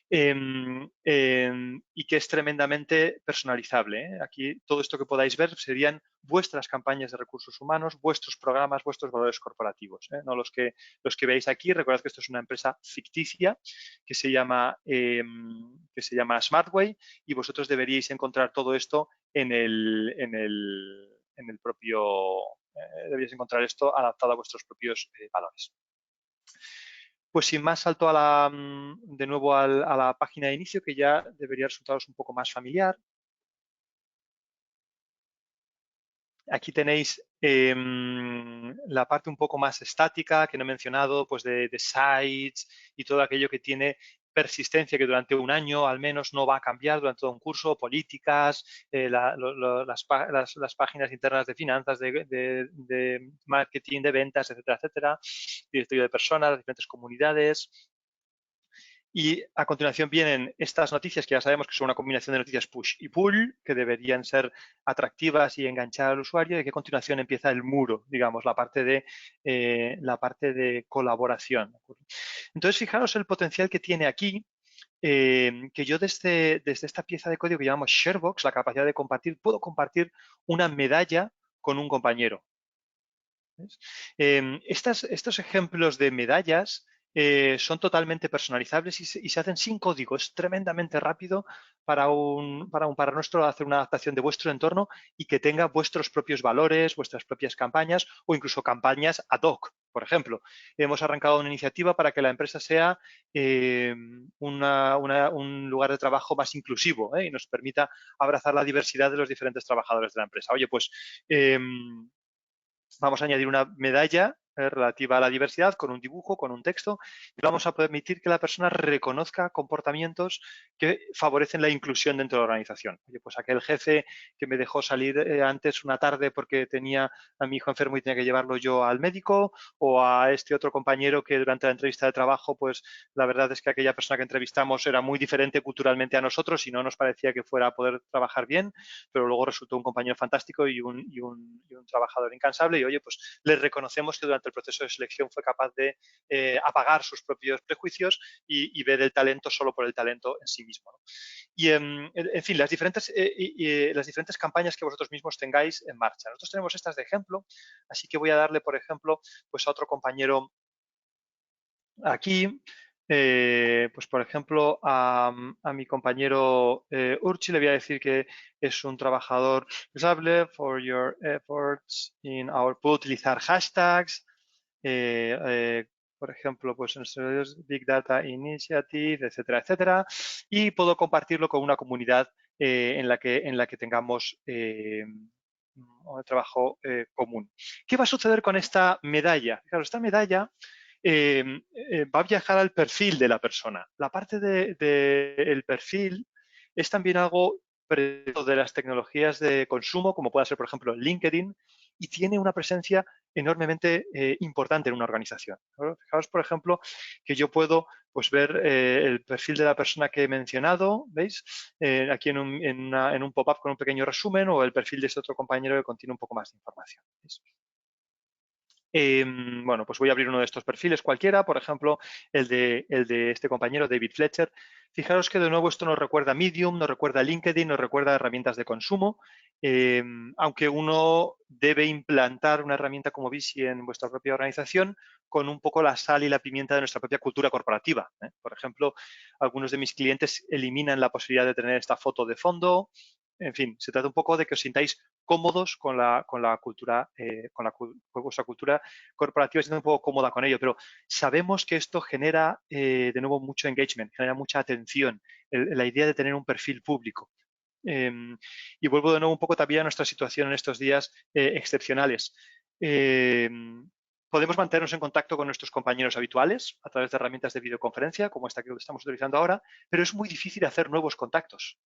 y que es tremendamente personalizable, ¿eh? Aquí todo esto que podáis ver serían vuestras campañas de recursos humanos, vuestros programas, vuestros valores corporativos, ¿eh? No los que veis aquí. Recordad que esto es una empresa ficticia que se llama Smartway, y vosotros deberíais encontrar todo esto en el propio, deberíais encontrar esto adaptado a vuestros propios valores. Pues sin más, salto de nuevo a la página de inicio, que ya debería resultaros un poco más familiar. Aquí tenéis la parte un poco más estática que no he mencionado, pues de sites y todo aquello que tiene persistencia, que durante un año al menos no va a cambiar durante todo un curso, políticas, las páginas internas de finanzas, de marketing, de ventas, etcétera, etcétera, directorio de personas, las diferentes comunidades. Y a continuación vienen estas noticias que ya sabemos que son una combinación de noticias push y pull, que deberían ser atractivas y enganchar al usuario, y que a continuación empieza el muro, digamos, la parte de colaboración. Entonces, fijaros el potencial que tiene aquí, que yo desde esta pieza de código que llamamos Sharebox, la capacidad de compartir, puedo compartir una medalla con un compañero. Estos ejemplos de medallas son totalmente personalizables y se hacen sin código. Es tremendamente rápido para nuestro hacer una adaptación de vuestro entorno y que tenga vuestros propios valores, vuestras propias campañas o incluso campañas ad hoc. Por ejemplo, hemos arrancado una iniciativa para que la empresa sea un lugar de trabajo más inclusivo, y nos permita abrazar la diversidad de los diferentes trabajadores de la empresa. Oye, pues vamos a añadir una medalla relativa a la diversidad con un dibujo, con un texto, y vamos a permitir que la persona reconozca comportamientos que favorecen la inclusión dentro de la organización. Oye, pues aquel jefe que me dejó salir antes una tarde porque tenía a mi hijo enfermo y tenía que llevarlo yo al médico, o a este otro compañero que durante la entrevista de trabajo, pues la verdad es que aquella persona que entrevistamos era muy diferente culturalmente a nosotros y no nos parecía que fuera a poder trabajar bien, pero luego resultó un compañero fantástico y un trabajador incansable, y oye, pues le reconocemos que durante el proceso de selección fue capaz de apagar sus propios prejuicios y ver el talento solo por el talento en sí mismo, ¿no? Y, en fin, las diferentes campañas que vosotros mismos tengáis en marcha. Nosotros tenemos estas de ejemplo, así que voy a darle, por ejemplo, pues a otro compañero aquí, pues por ejemplo, a mi compañero Urchi le voy a decir que es un trabajador responsable for your efforts in our, puedo utilizar hashtags, por ejemplo, pues en Big Data Initiative, etcétera, etcétera, y puedo compartirlo con una comunidad en la que tengamos un trabajo común. ¿Qué va a suceder con esta medalla? Claro, esta medalla va a viajar al perfil de la persona. La parte del perfil es también algo de las tecnologías de consumo, como puede ser, por ejemplo, LinkedIn, y tiene una presencia enormemente importante en una organización. Fijaos, por ejemplo, que yo puedo pues, ver el perfil de la persona que he mencionado, ¿veis? Aquí en un pop-up con un pequeño resumen, o el perfil de este otro compañero que contiene un poco más de información. ¿Veis? Bueno, pues voy a abrir uno de estos perfiles cualquiera, por ejemplo, el de este compañero, David Fletcher. Fijaros que de nuevo esto nos recuerda a Medium, nos recuerda a LinkedIn, nos recuerda a herramientas de consumo, aunque uno debe implantar una herramienta como Visi en vuestra propia organización con un poco la sal y la pimienta de nuestra propia cultura corporativa. Por ejemplo, algunos de mis clientes eliminan la posibilidad de tener esta foto de fondo. En fin, se trata un poco de que os sintáis cómodos con la cultura, con vuestra cultura corporativa, siendo un poco cómoda con ello, pero sabemos que esto genera de nuevo mucho engagement, genera mucha atención, la idea de tener un perfil público. Y vuelvo de nuevo un poco también a nuestra situación en estos días excepcionales. Podemos mantenernos en contacto con nuestros compañeros habituales a través de herramientas de videoconferencia, como esta que estamos utilizando ahora, pero es muy difícil hacer nuevos contactos.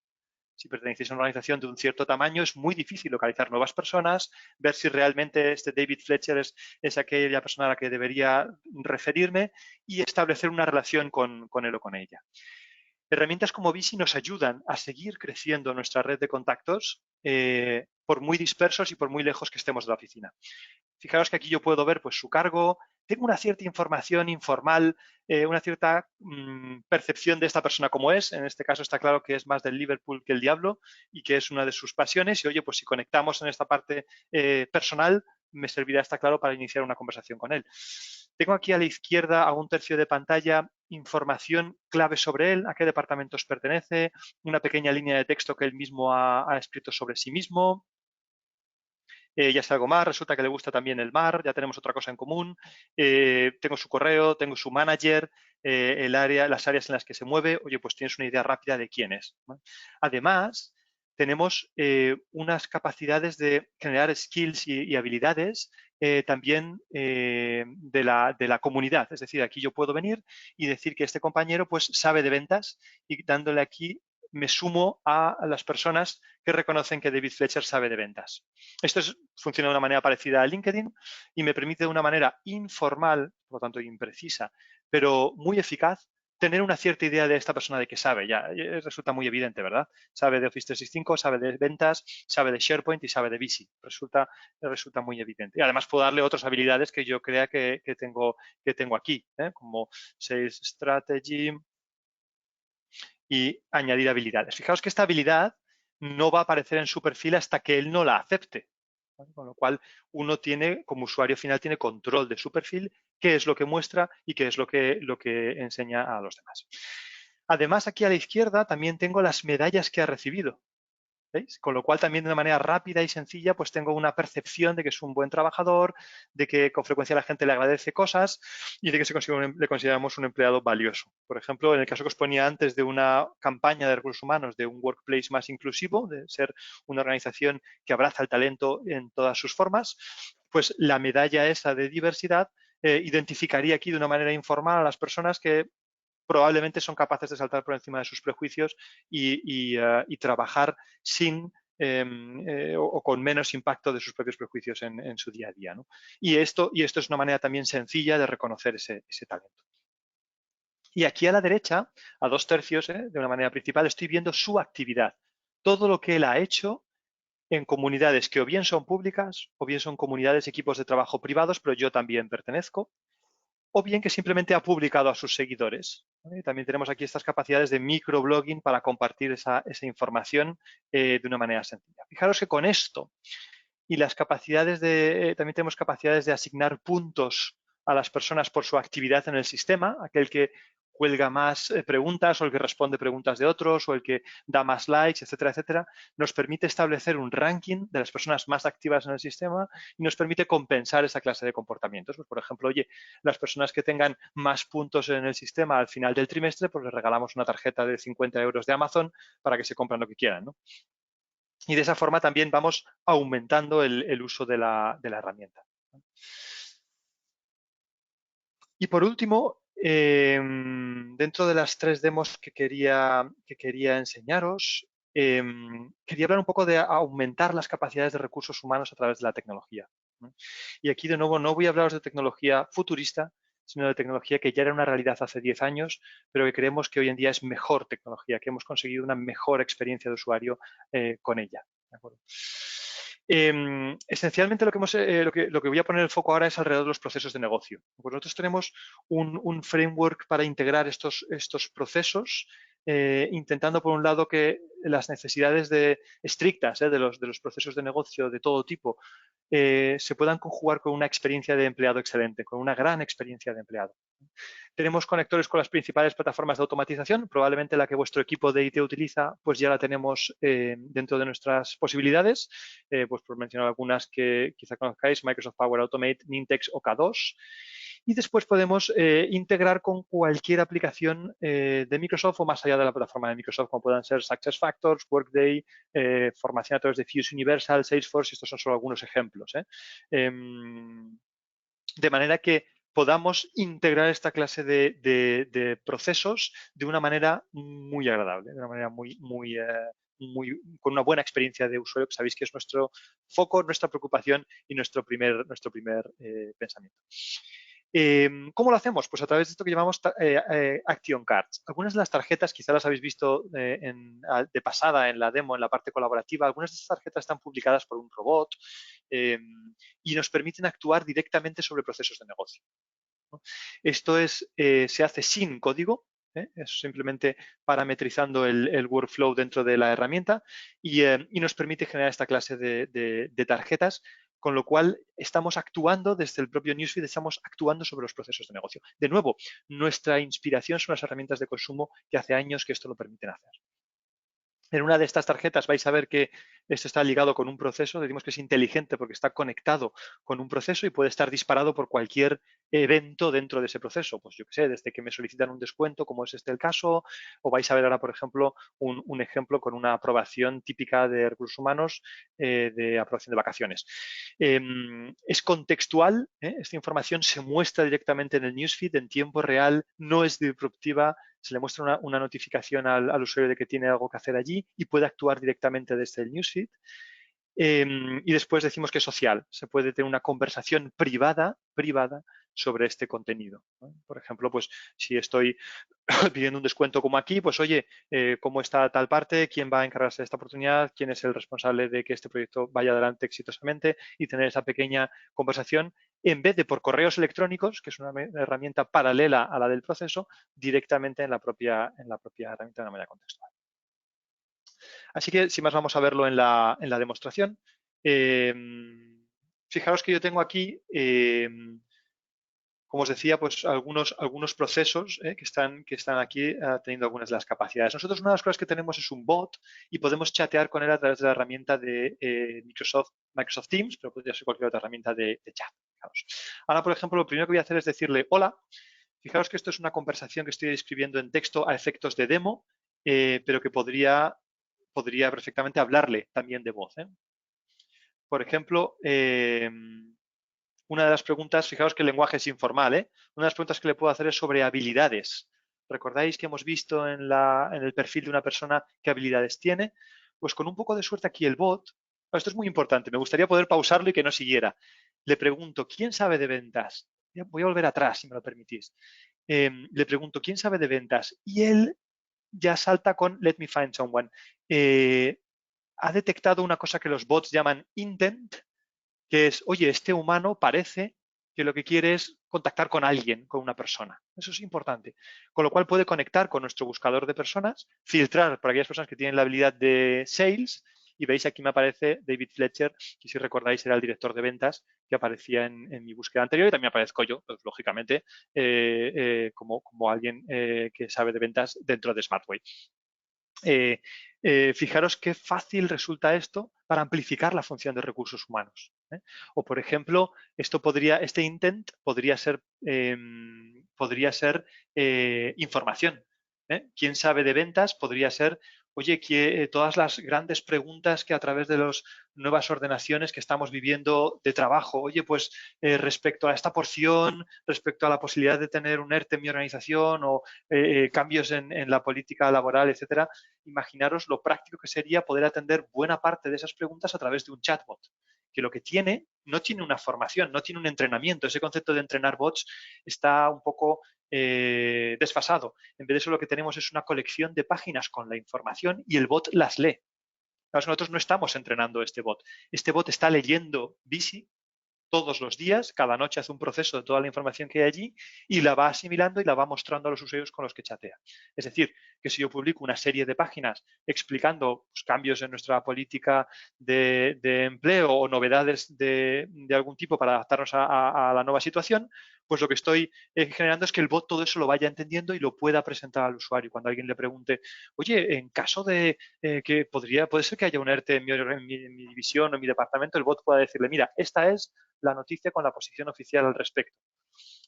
Si pertenecéis a una organización de un cierto tamaño, es muy difícil localizar nuevas personas, ver si realmente este David Fletcher es aquella persona a la que debería referirme y establecer una relación con él o con ella. Herramientas como Visi nos ayudan a seguir creciendo nuestra red de contactos por muy dispersos y por muy lejos que estemos de la oficina. Fijaros que aquí yo puedo ver pues, su cargo, tengo una cierta información informal, una cierta percepción de esta persona como es. En este caso está claro que es más del Liverpool que el Diablo y que es una de sus pasiones. Y oye, pues si conectamos en esta parte personal, me servirá, está claro, para iniciar una conversación con él. Tengo aquí a la izquierda, a un tercio de pantalla, información clave sobre él, a qué departamentos pertenece, una pequeña línea de texto que él mismo ha escrito sobre sí mismo. Ya sé algo más, resulta que le gusta también el mar, ya tenemos otra cosa en común, tengo su correo, tengo su manager, las áreas en las que se mueve, oye, pues tienes una idea rápida de quién es, ¿no? Además, tenemos unas capacidades de generar skills y habilidades también de la comunidad. Es decir, aquí yo puedo venir y decir que este compañero pues sabe de ventas y dándole aquí me sumo a las personas que reconocen que David Fletcher sabe de ventas. Esto funciona de una manera parecida a LinkedIn y me permite de una manera informal, por lo tanto imprecisa, pero muy eficaz, tener una cierta idea de esta persona de que sabe. Ya resulta muy evidente, ¿verdad? Sabe de Office 365, sabe de ventas, sabe de SharePoint y sabe de Visio. Resulta muy evidente. Y además puedo darle otras habilidades que yo crea que tengo aquí, como Sales Strategy, y añadir habilidades. Fijaos que esta habilidad no va a aparecer en su perfil hasta que él no la acepte. ¿Vale? Con lo cual, uno tiene, como usuario final, tiene control de su perfil, qué es lo que muestra y qué es lo que enseña a los demás. Además, aquí a la izquierda también tengo las medallas que ha recibido. ¿Veis? Con lo cual también de una manera rápida y sencilla pues tengo una percepción de que es un buen trabajador, de que con frecuencia la gente le agradece cosas y de que le consideramos un empleado valioso. Por ejemplo, en el caso que os ponía antes de una campaña de recursos humanos, de un workplace más inclusivo, de ser una organización que abraza el talento en todas sus formas, pues la medalla esa de diversidad identificaría aquí de una manera informal a las personas que probablemente son capaces de saltar por encima de sus prejuicios y trabajar sin o con menos impacto de sus propios prejuicios en su día a día, ¿no? Y esto es una manera también sencilla de reconocer ese talento. Y aquí a la derecha, a 2/3, de una manera principal, estoy viendo su actividad. Todo lo que él ha hecho en comunidades que o bien son públicas o bien son comunidades, equipos de trabajo privados, pero yo también pertenezco, o bien que simplemente ha publicado a sus seguidores. ¿Vale? También tenemos aquí estas capacidades de microblogging para compartir esa información de una manera sencilla. Fijaros que con esto y las capacidades también tenemos capacidades de asignar puntos a las personas por su actividad en el sistema, aquel que cuelga más preguntas o el que responde preguntas de otros o el que da más likes, etcétera, etcétera, nos permite establecer un ranking de las personas más activas en el sistema y nos permite compensar esa clase de comportamientos. Pues, por ejemplo, oye, las personas que tengan más puntos en el sistema al final del trimestre, pues les regalamos una tarjeta de 50 euros de Amazon para que se compren lo que quieran, ¿no? Y de esa forma también vamos aumentando el uso de la herramienta. Y por último, dentro de las 3 demos que quería enseñaros, quería hablar un poco de aumentar las capacidades de recursos humanos a través de la tecnología, ¿no? Y aquí, de nuevo, no voy a hablaros de tecnología futurista, sino de tecnología que ya era una realidad hace 10 años, pero que creemos que hoy en día es mejor tecnología, que hemos conseguido una mejor experiencia de usuario con ella. ¿De acuerdo? Esencialmente lo que voy a poner el foco ahora es alrededor de los procesos de negocio. Pues nosotros tenemos un framework para integrar estos procesos, intentando por un lado que las necesidades estrictas de los procesos de negocio de todo tipo se puedan conjugar con una experiencia de empleado excelente, con una gran experiencia de empleado. Tenemos conectores con las principales plataformas de automatización, probablemente la que vuestro equipo de IT utiliza, pues ya la tenemos dentro de nuestras posibilidades, pues por mencionar algunas que quizá conozcáis, Microsoft Power Automate, Nintex o K2. Y después podemos integrar con cualquier aplicación de Microsoft o más allá de la plataforma de Microsoft, como puedan ser SuccessFactors, Workday, formación a través de Fuse Universal, Salesforce, estos son solo algunos ejemplos. De manera que podamos integrar esta clase de procesos de una manera muy agradable, de una manera con una buena experiencia de usuario, que sabéis que es nuestro foco, nuestra preocupación y nuestro primer pensamiento. ¿Cómo lo hacemos? Pues a través de esto que llamamos Action Cards. Algunas de las tarjetas, quizá las habéis visto de pasada en la demo, en la parte colaborativa, algunas de estas tarjetas están publicadas por un robot y nos permiten actuar directamente sobre procesos de negocio. ¿no? Esto se hace sin código, es simplemente parametrizando el workflow dentro de la herramienta y nos permite generar esta clase de tarjetas, con lo cual estamos actuando desde el propio Newsfeed, estamos actuando sobre los procesos de negocio. De nuevo, nuestra inspiración son las herramientas de consumo que hace años que esto lo permiten hacer. En una de estas tarjetas vais a ver que esto está ligado con un proceso, decimos que es inteligente porque está conectado con un proceso y puede estar disparado por cualquier evento dentro de ese proceso. Pues yo qué sé, desde que me solicitan un descuento, como es este el caso, o vais a ver ahora, por ejemplo, un ejemplo con una aprobación típica de recursos humanos de aprobación de vacaciones. Es contextual, esta información se muestra directamente en el newsfeed en tiempo real, no es disruptiva, se le muestra una notificación al usuario de que tiene algo que hacer allí y puede actuar directamente desde el newsfeed. Y después decimos que es social, se puede tener una conversación privada sobre este contenido, ¿no? Por ejemplo, pues si estoy pidiendo un descuento como aquí, pues oye, ¿cómo está tal parte? ¿Quién va a encargarse de esta oportunidad? ¿Quién es el responsable de que este proyecto vaya adelante exitosamente? Y tener esa pequeña conversación en vez de por correos electrónicos, que es una herramienta paralela a la del proceso, directamente en la propia herramienta de una manera contextual. Así que, sin más, vamos a verlo en la demostración. Fijaros que yo tengo aquí, como os decía, pues algunos procesos que están aquí teniendo algunas de las capacidades. Nosotros una de las cosas que tenemos es un bot y podemos chatear con él a través de la herramienta de Microsoft Teams, pero podría ser cualquier otra herramienta de chat. Fijaros. Ahora, por ejemplo, lo primero que voy a hacer es decirle hola. Fijaros que esto es una conversación que estoy escribiendo en texto a efectos de demo, pero que podría perfectamente hablarle también de voz. Por ejemplo, una de las preguntas, fijaos que el lenguaje es informal, una de las preguntas que le puedo hacer es sobre habilidades. ¿Recordáis que hemos visto en el perfil de una persona qué habilidades tiene? Pues con un poco de suerte aquí el bot, esto es muy importante, me gustaría poder pausarlo y que no siguiera. Le pregunto, ¿quién sabe de ventas? Voy a volver atrás, si me lo permitís. Le pregunto, ¿quién sabe de ventas? Y él ya salta con Let me find someone. Ha detectado una cosa que los bots llaman intent, que es, oye, este humano parece que lo que quiere es contactar con alguien, con una persona. Eso es importante. Con lo cual puede conectar con nuestro buscador de personas, filtrar por aquellas personas que tienen la habilidad de sales, y veis aquí me aparece David Fletcher, que si recordáis era el director de ventas que aparecía en mi búsqueda anterior, y también aparezco yo, pues, lógicamente, como alguien que sabe de ventas dentro de Smartway. Fijaros qué fácil resulta esto para amplificar la función de recursos humanos. O, por ejemplo, este intent podría ser información. ¿Quién sabe de ventas? Podría ser, oye, todas las grandes preguntas que a través de las nuevas ordenaciones que estamos viviendo de trabajo, oye, pues respecto a esta porción, respecto a la posibilidad de tener un ERTE en mi organización o cambios en la política laboral, etcétera, imaginaros lo práctico que sería poder atender buena parte de esas preguntas a través de un chatbot, que lo que no tiene una formación, no tiene un entrenamiento. Ese concepto de entrenar bots está un poco desfasado. En vez de eso, lo que tenemos es una colección de páginas con la información y el bot las lee. Nosotros no estamos entrenando este bot. Este bot está leyendo Visi todos los días, cada noche hace un proceso de toda la información que hay allí y la va asimilando y la va mostrando a los usuarios con los que chatea. Es decir, que si yo publico una serie de páginas explicando pues, cambios en nuestra política de empleo o novedades de algún tipo para adaptarnos a la nueva situación, pues lo que estoy generando es que el bot todo eso lo vaya entendiendo y lo pueda presentar al usuario. Cuando alguien le pregunte, oye, en caso de que puede ser que haya un ERTE en mi división o en mi departamento, el bot pueda decirle, mira, esta es la noticia con la posición oficial al respecto.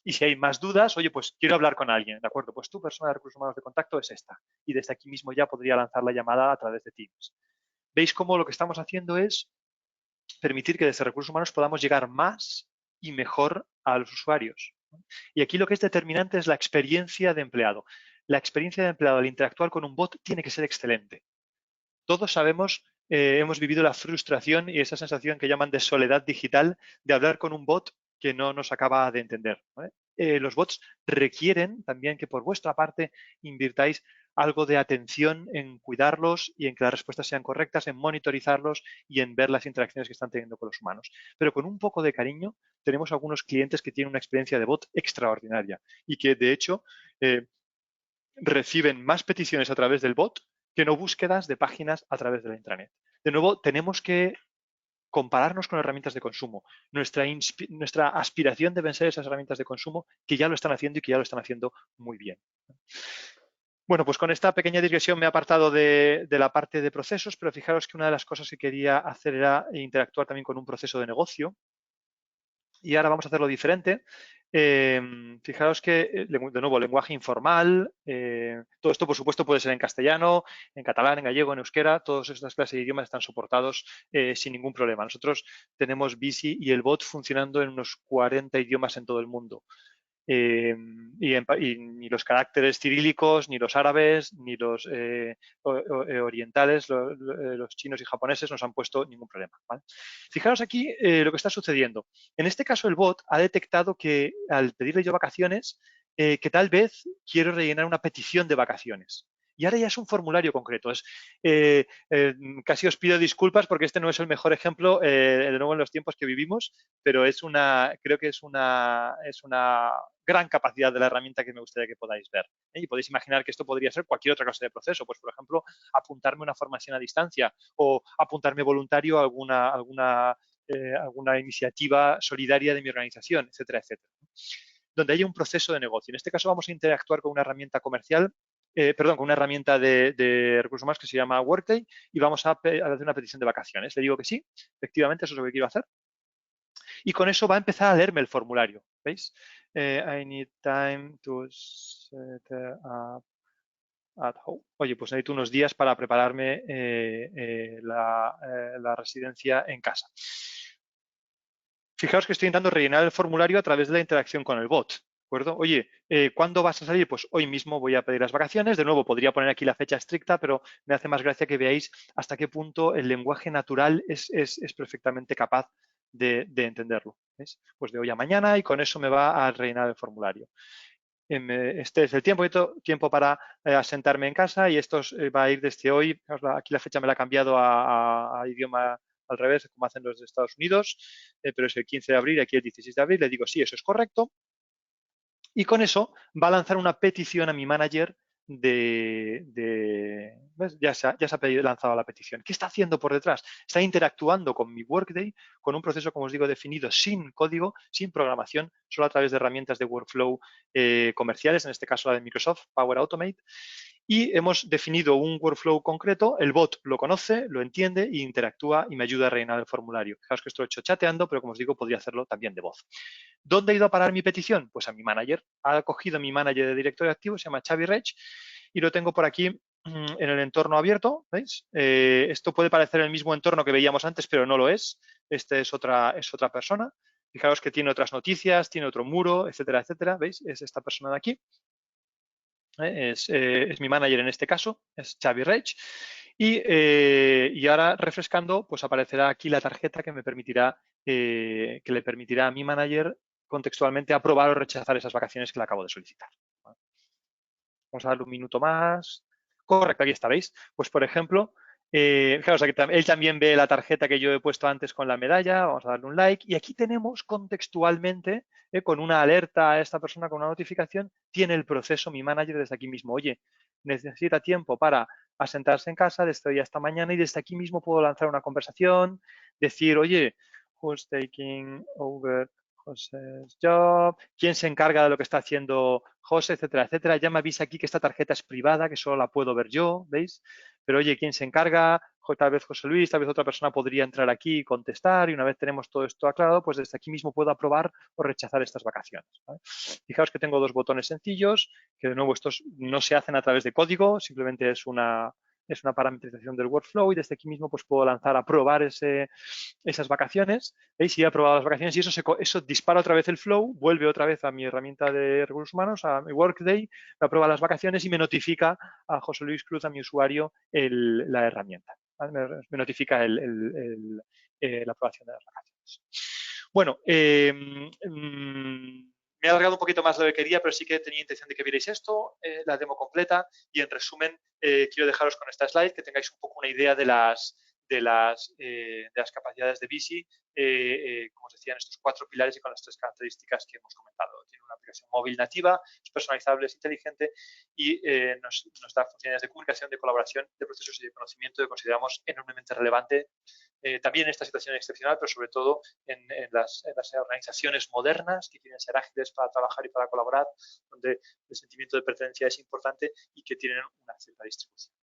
Y si hay más dudas, oye, pues quiero hablar con alguien, ¿de acuerdo? Pues tu persona de recursos humanos de contacto es esta. Y desde aquí mismo ya podría lanzar la llamada a través de Teams. ¿Veis cómo lo que estamos haciendo es permitir que desde recursos humanos podamos llegar más y mejor a los usuarios? Y aquí lo que es determinante es la experiencia de empleado. La experiencia de empleado al interactuar con un bot tiene que ser excelente. Todos sabemos, hemos vivido la frustración y esa sensación que llaman de soledad digital de hablar con un bot que no nos acaba de entender, ¿vale? Los bots requieren también que por vuestra parte invirtáis algo de atención en cuidarlos y en que las respuestas sean correctas, en monitorizarlos y en ver las interacciones que están teniendo con los humanos. Pero con un poco de cariño tenemos algunos clientes que tienen una experiencia de bot extraordinaria y que, de hecho, reciben más peticiones a través del bot que no búsquedas de páginas a través de la intranet. De nuevo, tenemos que compararnos con herramientas de consumo. Nuestra aspiración deben ser esas herramientas de consumo que ya lo están haciendo y que ya lo están haciendo muy bien. Bueno, pues con esta pequeña digresión me he apartado de la parte de procesos, pero fijaros que una de las cosas que quería hacer era interactuar también con un proceso de negocio. Y ahora vamos a hacerlo diferente. Fijaros que, de nuevo, lenguaje informal. Todo esto, por supuesto, puede ser en castellano, en catalán, en gallego, en euskera. Todas estas clases de idiomas están soportados sin ningún problema. Nosotros tenemos Visi y el bot funcionando en unos 40 idiomas en todo el mundo. Y ni los caracteres cirílicos, ni los árabes, ni los orientales, los chinos y japoneses nos han puesto ningún problema. ¿Vale? Fijaros aquí lo que está sucediendo. En este caso, el bot ha detectado que al pedirle yo vacaciones, que tal vez quiero rellenar una petición de vacaciones. Y ahora ya es un formulario concreto. Casi os pido disculpas porque este no es el mejor ejemplo, de nuevo en los tiempos que vivimos, pero creo que es una gran capacidad de la herramienta que me gustaría que podáis ver. Y podéis imaginar que esto podría ser cualquier otra clase de proceso. Pues, por ejemplo, apuntarme a una formación a distancia o apuntarme voluntario a alguna iniciativa solidaria de mi organización, etcétera, etcétera. Donde haya un proceso de negocio. En este caso vamos a interactuar con una herramienta comercial, con una herramienta de recursos humanos que se llama Workday y vamos a hacer una petición de vacaciones. Le digo que sí, efectivamente, eso es lo que quiero hacer. Y con eso va a empezar a leerme el formulario. ¿Veis? I need time to set up at home. Oye, pues necesito unos días para prepararme la residencia en casa. Fijaos que estoy intentando rellenar el formulario a través de la interacción con el bot. ¿De acuerdo? Oye, ¿cuándo vas a salir? Pues hoy mismo voy a pedir las vacaciones. De nuevo, podría poner aquí la fecha estricta, pero me hace más gracia que veáis hasta qué punto el lenguaje natural es perfectamente capaz de entenderlo. ¿Ves? Pues de hoy a mañana y con eso me va a rellenar el formulario. Este es el tiempo para asentarme en casa y esto va a ir desde hoy. Aquí la fecha me la ha cambiado a idioma al revés, como hacen los de Estados Unidos, pero es el 15 de abril, aquí el 16 de abril. Le digo, sí, eso es correcto. Y con eso va a lanzar una petición a mi manager ¿ves? Ya se ha lanzado la petición. ¿Qué está haciendo por detrás? Está interactuando con mi Workday, con un proceso, como os digo, definido sin código, sin programación, solo a través de herramientas de workflow comerciales, en este caso la de Microsoft, Power Automate. Y hemos definido un workflow concreto, el bot lo conoce, lo entiende e interactúa y me ayuda a rellenar el formulario. Fijaos que esto lo he hecho chateando, pero como os digo, podría hacerlo también de voz. ¿Dónde ha ido a parar mi petición? Pues a mi manager. Ha cogido mi manager de directorio activo, se llama Xavi Reig, y lo tengo por aquí en el entorno abierto. ¿Veis? Esto puede parecer el mismo entorno que veíamos antes, pero no lo es. Este es otra persona. Fijaos que tiene otras noticias, tiene otro muro, etcétera, etcétera. ¿Veis? Es esta persona de aquí. Es mi manager en este caso, es Xavi Reig. Y ahora refrescando, pues aparecerá aquí la tarjeta que me permitirá, que le permitirá a mi manager contextualmente aprobar o rechazar esas vacaciones que le acabo de solicitar. Vamos a darle un minuto más. Correcto, aquí está, ¿veis? Pues por ejemplo, claro, o sea que él también ve la tarjeta que yo he puesto antes con la medalla. Vamos a darle un like. Y aquí tenemos contextualmente, con una alerta a esta persona, con una notificación, tiene el proceso mi manager desde aquí mismo. Oye, necesita tiempo para asentarse en casa desde hoy hasta mañana y desde aquí mismo puedo lanzar una conversación, decir, oye, who's taking over José's job, quién se encarga de lo que está haciendo José, etcétera, etcétera. Ya me avisa aquí que esta tarjeta es privada, que solo la puedo ver yo, ¿veis? Pero oye, ¿quién se encarga? Tal vez José Luis, tal vez otra persona podría entrar aquí y contestar y una vez tenemos todo esto aclarado, pues desde aquí mismo puedo aprobar o rechazar estas vacaciones. ¿Vale? Fijaos que tengo dos botones sencillos, que de nuevo estos no se hacen a través de código, simplemente es una parametrización del workflow y desde aquí mismo pues puedo lanzar a probar esas vacaciones. ¿Veis? Y he aprobado las vacaciones y eso dispara otra vez el flow, vuelve otra vez a mi herramienta de recursos humanos, a mi Workday, me aprueba las vacaciones y me notifica a José Luis Cruz, a mi usuario, la herramienta. ¿Vale? Me notifica la aprobación de las vacaciones. Bueno, Me he alargado un poquito más de lo que quería, pero sí que tenía intención de que vierais esto, la demo completa, y en resumen quiero dejaros con esta slide, que tengáis un poco una idea de las capacidades de Visi, como os decía, en estos 4 pilares y con las 3 características que hemos comentado. Tiene una aplicación móvil nativa, es personalizable, es inteligente y nos da funcionalidades de comunicación, de colaboración, de procesos y de conocimiento que consideramos enormemente relevante también en esta situación excepcional, pero sobre todo en las organizaciones modernas que quieren ser ágiles para trabajar y para colaborar, donde el sentimiento de pertenencia es importante y que tienen una cierta distribución.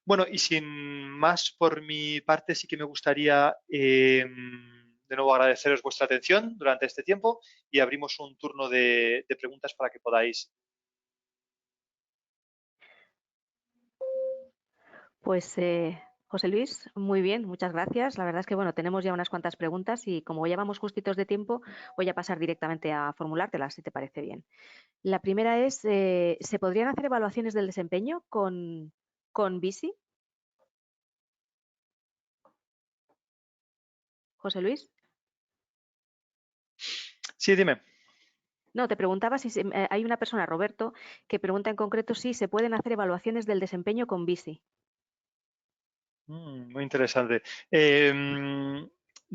Bueno, y sin más por mi parte, sí que me gustaría de nuevo agradeceros vuestra atención durante este tiempo y abrimos un turno de preguntas para que podáis. Pues José Luis, muy bien, muchas gracias. La verdad es que bueno, tenemos ya unas cuantas preguntas y como ya vamos justitos de tiempo, voy a pasar directamente a formulártelas, si te parece bien. La primera es, ¿se podrían hacer evaluaciones del desempeño con Visi? José Luis. Sí, dime. No, te preguntaba si hay una persona, Roberto, que pregunta en concreto si se pueden hacer evaluaciones del desempeño con Visi. Muy interesante. De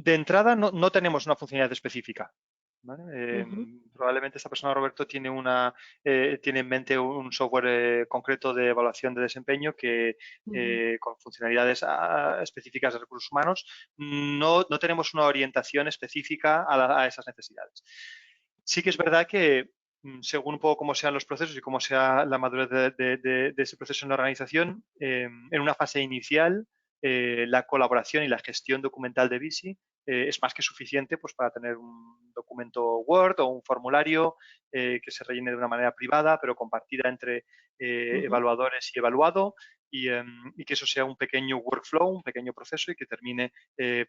entrada, no tenemos una funcionalidad específica. ¿Vale? Probablemente esta persona, Roberto, tiene en mente un software concreto de evaluación de desempeño que con funcionalidades específicas de recursos humanos no tenemos una orientación específica a esas necesidades. Sí que es verdad que según un poco cómo sean los procesos y cómo sea la madurez de ese proceso en la organización, en una fase inicial la colaboración y la gestión documental de Visi es más que suficiente pues, para tener un documento Word o un formulario que se rellene de una manera privada, pero compartida entre evaluadores y evaluado, y que eso sea un pequeño workflow, un pequeño proceso y que termine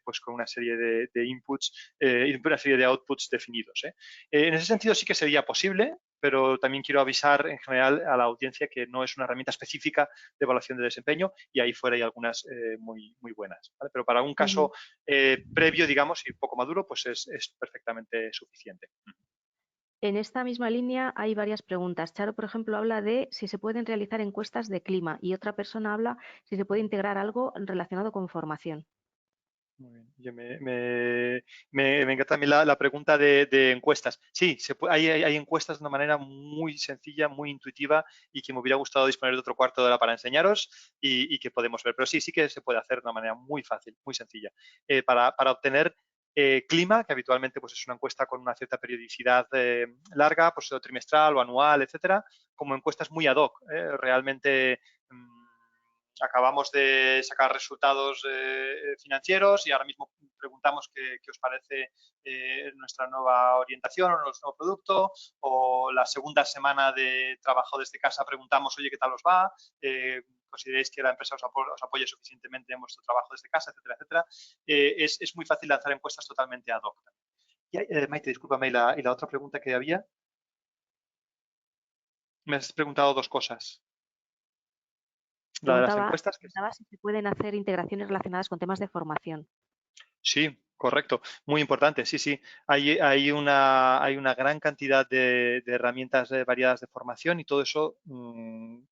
pues con una serie de inputs y una serie de outputs definidos. En ese sentido sí que sería posible, pero también quiero avisar en general a la audiencia que no es una herramienta específica de evaluación de desempeño y ahí fuera hay algunas muy buenas. ¿Vale? Pero para un caso previo, digamos, y poco maduro, pues es perfectamente suficiente. En esta misma línea hay varias preguntas. Charo, por ejemplo, habla de si se pueden realizar encuestas de clima y otra persona habla si se puede integrar algo relacionado con formación. Muy bien. Me encanta también la pregunta de encuestas. Sí, hay encuestas de una manera muy sencilla, muy intuitiva y que me hubiera gustado disponer de otro cuarto de hora para enseñaros y que podemos ver. Pero sí que se puede hacer de una manera muy fácil, muy sencilla. Para obtener clima, que habitualmente pues, es una encuesta con una cierta periodicidad larga, pues trimestral o anual, etcétera, como encuestas muy ad hoc. Realmente acabamos de sacar resultados financieros y ahora mismo preguntamos qué os parece nuestra nueva orientación o nuestro nuevo producto, o la segunda semana de trabajo desde casa preguntamos, oye, ¿qué tal os va? ¿Consideráis que la empresa os apoya suficientemente en vuestro trabajo desde casa, etcétera, etcétera? Es muy fácil lanzar encuestas totalmente ad hoc. Maite, discúlpame, ¿y la otra pregunta que había? Me has preguntado 2 cosas. La de las encuestas. Preguntaba si se pueden hacer integraciones relacionadas con temas de formación. Sí, correcto. Muy importante. Sí. Hay una gran cantidad de herramientas variadas de formación y todo eso,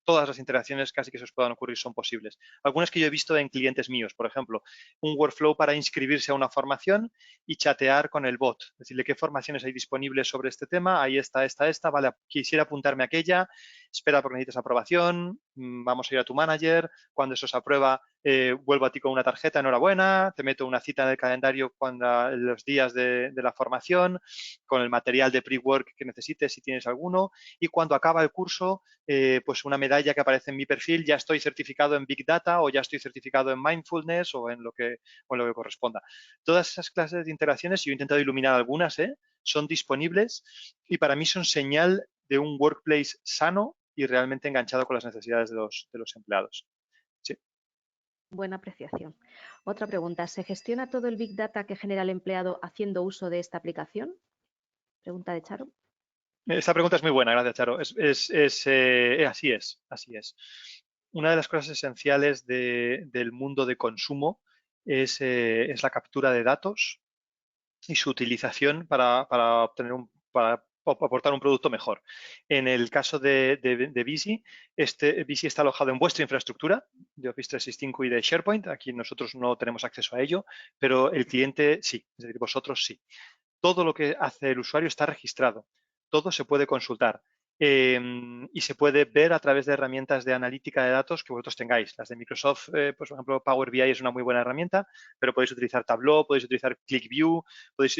todas las interacciones casi que se os puedan ocurrir son posibles. Algunas que yo he visto en clientes míos, por ejemplo, un workflow para inscribirse a una formación y chatear con el bot. Decirle qué formaciones hay disponibles sobre este tema. Ahí está, vale, quisiera apuntarme a aquella, espera porque necesitas aprobación, vamos a ir a tu manager, cuando eso se aprueba, vuelvo a ti con una tarjeta, enhorabuena, te meto una cita en el calendario los días de la formación, con el material de pre-work que necesites si tienes alguno, y cuando acaba el curso, pues una medalla que aparece en mi perfil, ya estoy certificado en Big Data o ya estoy certificado en Mindfulness o en lo que corresponda. Todas esas clases de interacciones, yo he intentado iluminar algunas, son disponibles y para mí son señal de un workplace sano y realmente enganchado con las necesidades de los empleados. Sí. Buena apreciación. Otra pregunta, ¿se gestiona todo el Big Data que genera el empleado haciendo uso de esta aplicación? Pregunta de Charo. Esta pregunta es muy buena, gracias, Charo. Así es. Una de las cosas esenciales del mundo de consumo es la captura de datos y su utilización para obtener para aportar un producto mejor. En el caso de Visi, Visi está alojado en vuestra infraestructura de Office 365 y de SharePoint. Aquí nosotros no tenemos acceso a ello, pero el cliente sí, es decir, vosotros sí. Todo lo que hace el usuario está registrado, todo se puede consultar y se puede ver a través de herramientas de analítica de datos que vosotros tengáis. Las de Microsoft, pues, por ejemplo, Power BI es una muy buena herramienta, pero podéis utilizar Tableau, podéis utilizar ClickView,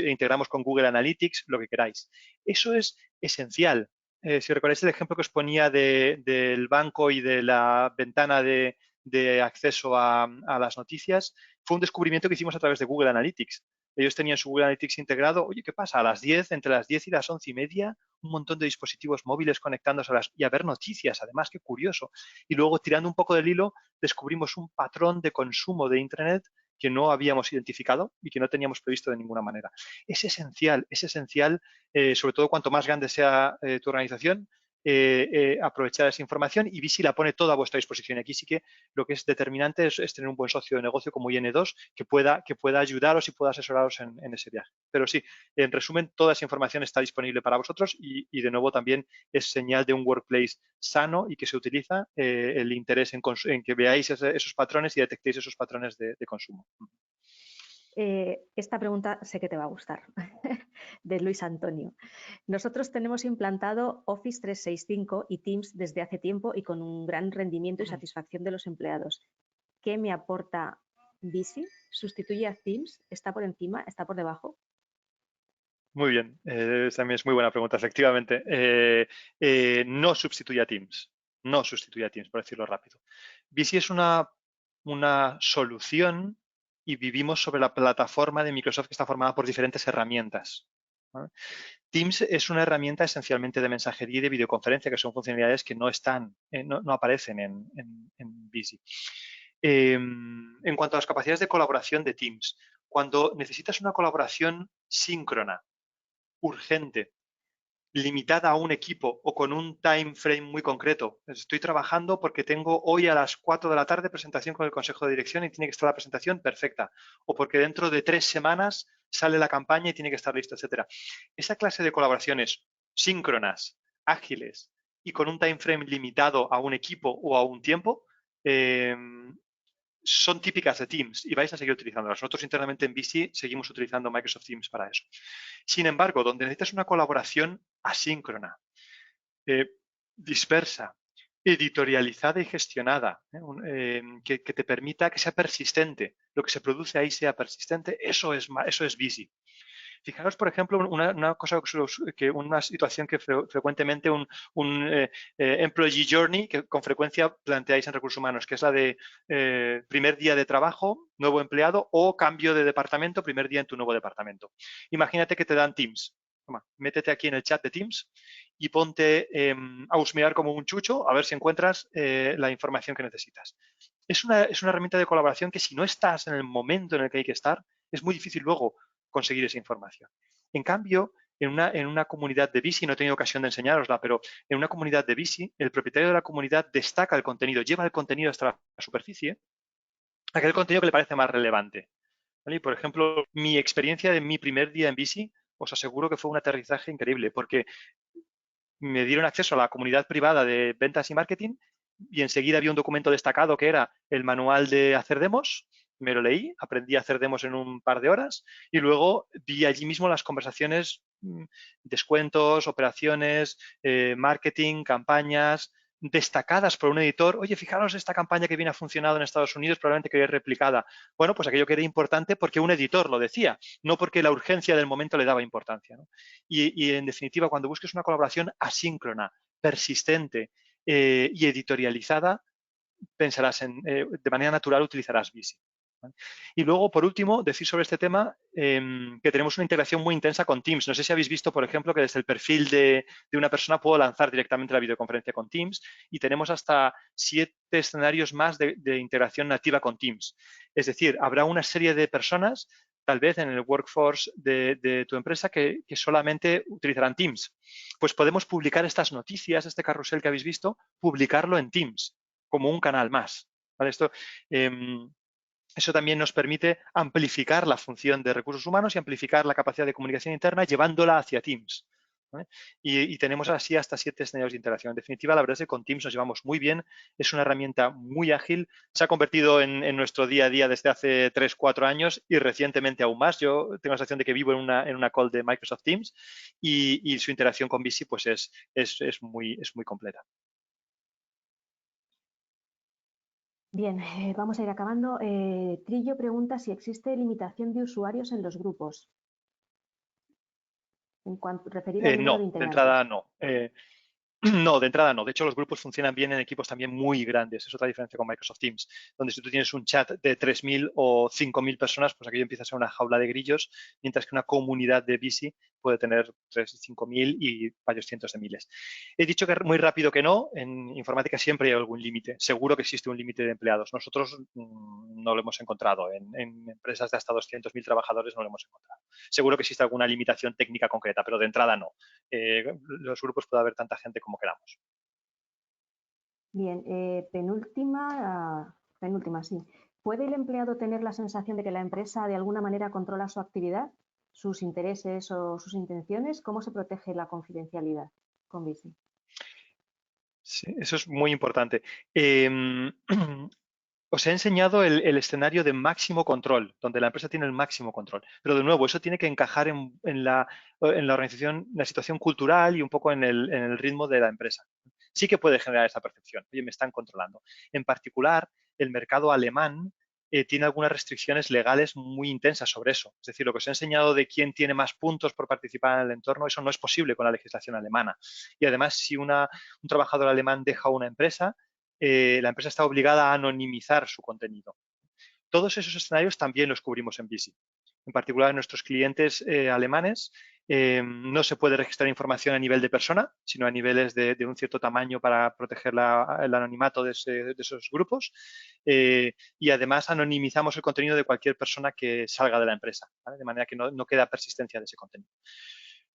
integramos con Google Analytics, lo que queráis. Eso es esencial. Si recordáis el ejemplo que os ponía del banco y de la ventana de acceso a las noticias, fue un descubrimiento que hicimos a través de Google Analytics. Ellos tenían su Google Analytics integrado. Oye, ¿qué pasa? A las 10, entre las 10 y las 11:30, un montón de dispositivos móviles conectándose y a ver noticias. Además, qué curioso. Y luego, tirando un poco del hilo, descubrimos un patrón de consumo de Internet que no habíamos identificado y que no teníamos previsto de ninguna manera. Es esencial, sobre todo cuanto más grande sea tu organización, aprovechar esa información, y Visi la pone toda a vuestra disposición. Aquí sí que lo que es determinante es tener un buen socio de negocio como IN2 que pueda ayudaros y pueda asesoraros en ese viaje. Pero sí, en resumen, toda esa información está disponible para vosotros y de nuevo también es señal de un workplace sano y que se utiliza el interés en que veáis esos patrones y detectéis esos patrones de consumo. Esta pregunta sé que te va a gustar, de Luis Antonio. Nosotros tenemos implantado Office 365 y Teams desde hace tiempo y con un gran rendimiento y satisfacción de los empleados. ¿Qué me aporta Visi? ¿Sustituye a Teams? ¿Está por encima? ¿Está por debajo? Muy bien, también es muy buena pregunta, efectivamente. No sustituye a Teams, no sustituye a Teams, por decirlo rápido. Visi es una solución y vivimos sobre la plataforma de Microsoft que está formada por diferentes herramientas, ¿vale? Teams es una herramienta esencialmente de mensajería y de videoconferencia, que son funcionalidades que no están, no aparecen en Visi. En cuanto a las capacidades de colaboración de Teams, cuando necesitas una colaboración síncrona, urgente, limitada a un equipo o con un time frame muy concreto. Estoy trabajando porque tengo hoy a las 4 de la tarde presentación con el Consejo de Dirección y tiene que estar la presentación perfecta. O porque dentro de 3 semanas sale la campaña y tiene que estar listo, etcétera. Esa clase de colaboraciones síncronas, ágiles y con un time frame limitado a un equipo o a un tiempo, son típicas de Teams y vais a seguir utilizándolas. Nosotros internamente en Visi seguimos utilizando Microsoft Teams para eso. Sin embargo, donde necesitas una colaboración asíncrona, dispersa, editorializada y gestionada, que te permita que sea persistente, lo que se produce ahí sea persistente, eso es Visi. Fijaros, por ejemplo, una situación que frecuentemente un employee journey que con frecuencia planteáis en recursos humanos, que es la de primer día de trabajo, nuevo empleado, o cambio de departamento, primer día en tu nuevo departamento. Imagínate que te dan Teams. Toma, métete aquí en el chat de Teams y ponte a husmear como un chucho a ver si encuentras la información que necesitas. Es una herramienta de colaboración que si no estás en el momento en el que hay que estar, es muy difícil luego conseguir esa información. En cambio, en una comunidad de Visi, no he tenido ocasión de enseñárosla, pero en una comunidad de Visi, el propietario de la comunidad destaca el contenido, lleva el contenido hasta la superficie, aquel contenido que le parece más relevante. ¿Vale? Y, por ejemplo, mi experiencia de mi primer día en Visi, os aseguro que fue un aterrizaje increíble, porque me dieron acceso a la comunidad privada de ventas y marketing y enseguida había un documento destacado que era el manual de hacer demos. Me lo leí, aprendí a hacer demos en un par de horas y luego vi allí mismo las conversaciones, descuentos, operaciones, marketing, campañas destacadas por un editor. Oye, fijaros esta campaña que bien ha funcionado en Estados Unidos, probablemente quería replicada. Bueno, pues aquello que era importante porque un editor lo decía, no porque la urgencia del momento le daba importancia, ¿no? Y en definitiva, cuando busques una colaboración asíncrona, persistente y editorializada, pensarás de manera natural utilizarás Visi. ¿Vale? Y luego, por último, decir sobre este tema que tenemos una integración muy intensa con Teams. No sé si habéis visto, por ejemplo, que desde el perfil de una persona puedo lanzar directamente la videoconferencia con Teams y tenemos hasta 7 escenarios más de integración nativa con Teams. Es decir, habrá una serie de personas tal vez en el workforce de tu empresa que solamente utilizarán Teams. Pues podemos publicar estas noticias, este carrusel que habéis visto, publicarlo en Teams como un canal más. ¿Vale? Eso también nos permite amplificar la función de recursos humanos y amplificar la capacidad de comunicación interna llevándola hacia Teams. ¿vale? Y tenemos así hasta 7 escenarios de interacción. En definitiva, la verdad es que con Teams nos llevamos muy bien, es una herramienta muy ágil, se ha convertido en nuestro día a día desde hace 3, 4 años y recientemente aún más. Yo tengo la sensación de que vivo en una call de Microsoft Teams y su interacción con Visio pues es muy completa. Bien, vamos a ir acabando. Trillo pregunta si existe limitación de usuarios en los grupos, en cuanto referida al número de No, de integrantes. entrada no. No, de entrada no. De hecho, los grupos funcionan bien en equipos también muy grandes. Es otra diferencia con Microsoft Teams, donde si tú tienes un chat de 3.000 o 5.000 personas, pues aquello empieza a ser una jaula de grillos, mientras que una comunidad de Visi puede tener 3.000, 5.000 y varios cientos de miles. He dicho que muy rápido que no. En informática siempre hay algún límite. Seguro que existe un límite de empleados. Nosotros no lo hemos encontrado. En empresas de hasta 200.000 trabajadores no lo hemos encontrado. Seguro que existe alguna limitación técnica concreta, pero de entrada no. Los grupos puede haber tanta gente como queramos. Bien, penúltima, sí. ¿Puede el empleado tener la sensación de que la empresa de alguna manera controla su actividad, sus intereses o sus intenciones? ¿Cómo se protege la confidencialidad con Visi? Sí, eso es muy importante. Os he enseñado el escenario de máximo control, donde la empresa tiene el máximo control. Pero de nuevo, eso tiene que encajar en la organización, en la situación cultural y un poco en el ritmo de la empresa. Sí que puede generar esa percepción. Oye, me están controlando. En particular, el mercado alemán tiene algunas restricciones legales muy intensas sobre eso. Es decir, lo que os he enseñado de quién tiene más puntos por participar en el entorno, eso no es posible con la legislación alemana. Y además, si un trabajador alemán deja una empresa, la empresa está obligada a anonimizar su contenido. Todos esos escenarios también los cubrimos en Visi. En particular, en nuestros clientes alemanes no se puede registrar información a nivel de persona, sino a niveles de un cierto tamaño para proteger el anonimato de esos grupos. Y además anonimizamos el contenido de cualquier persona que salga de la empresa, ¿vale? De manera que no queda persistencia de ese contenido.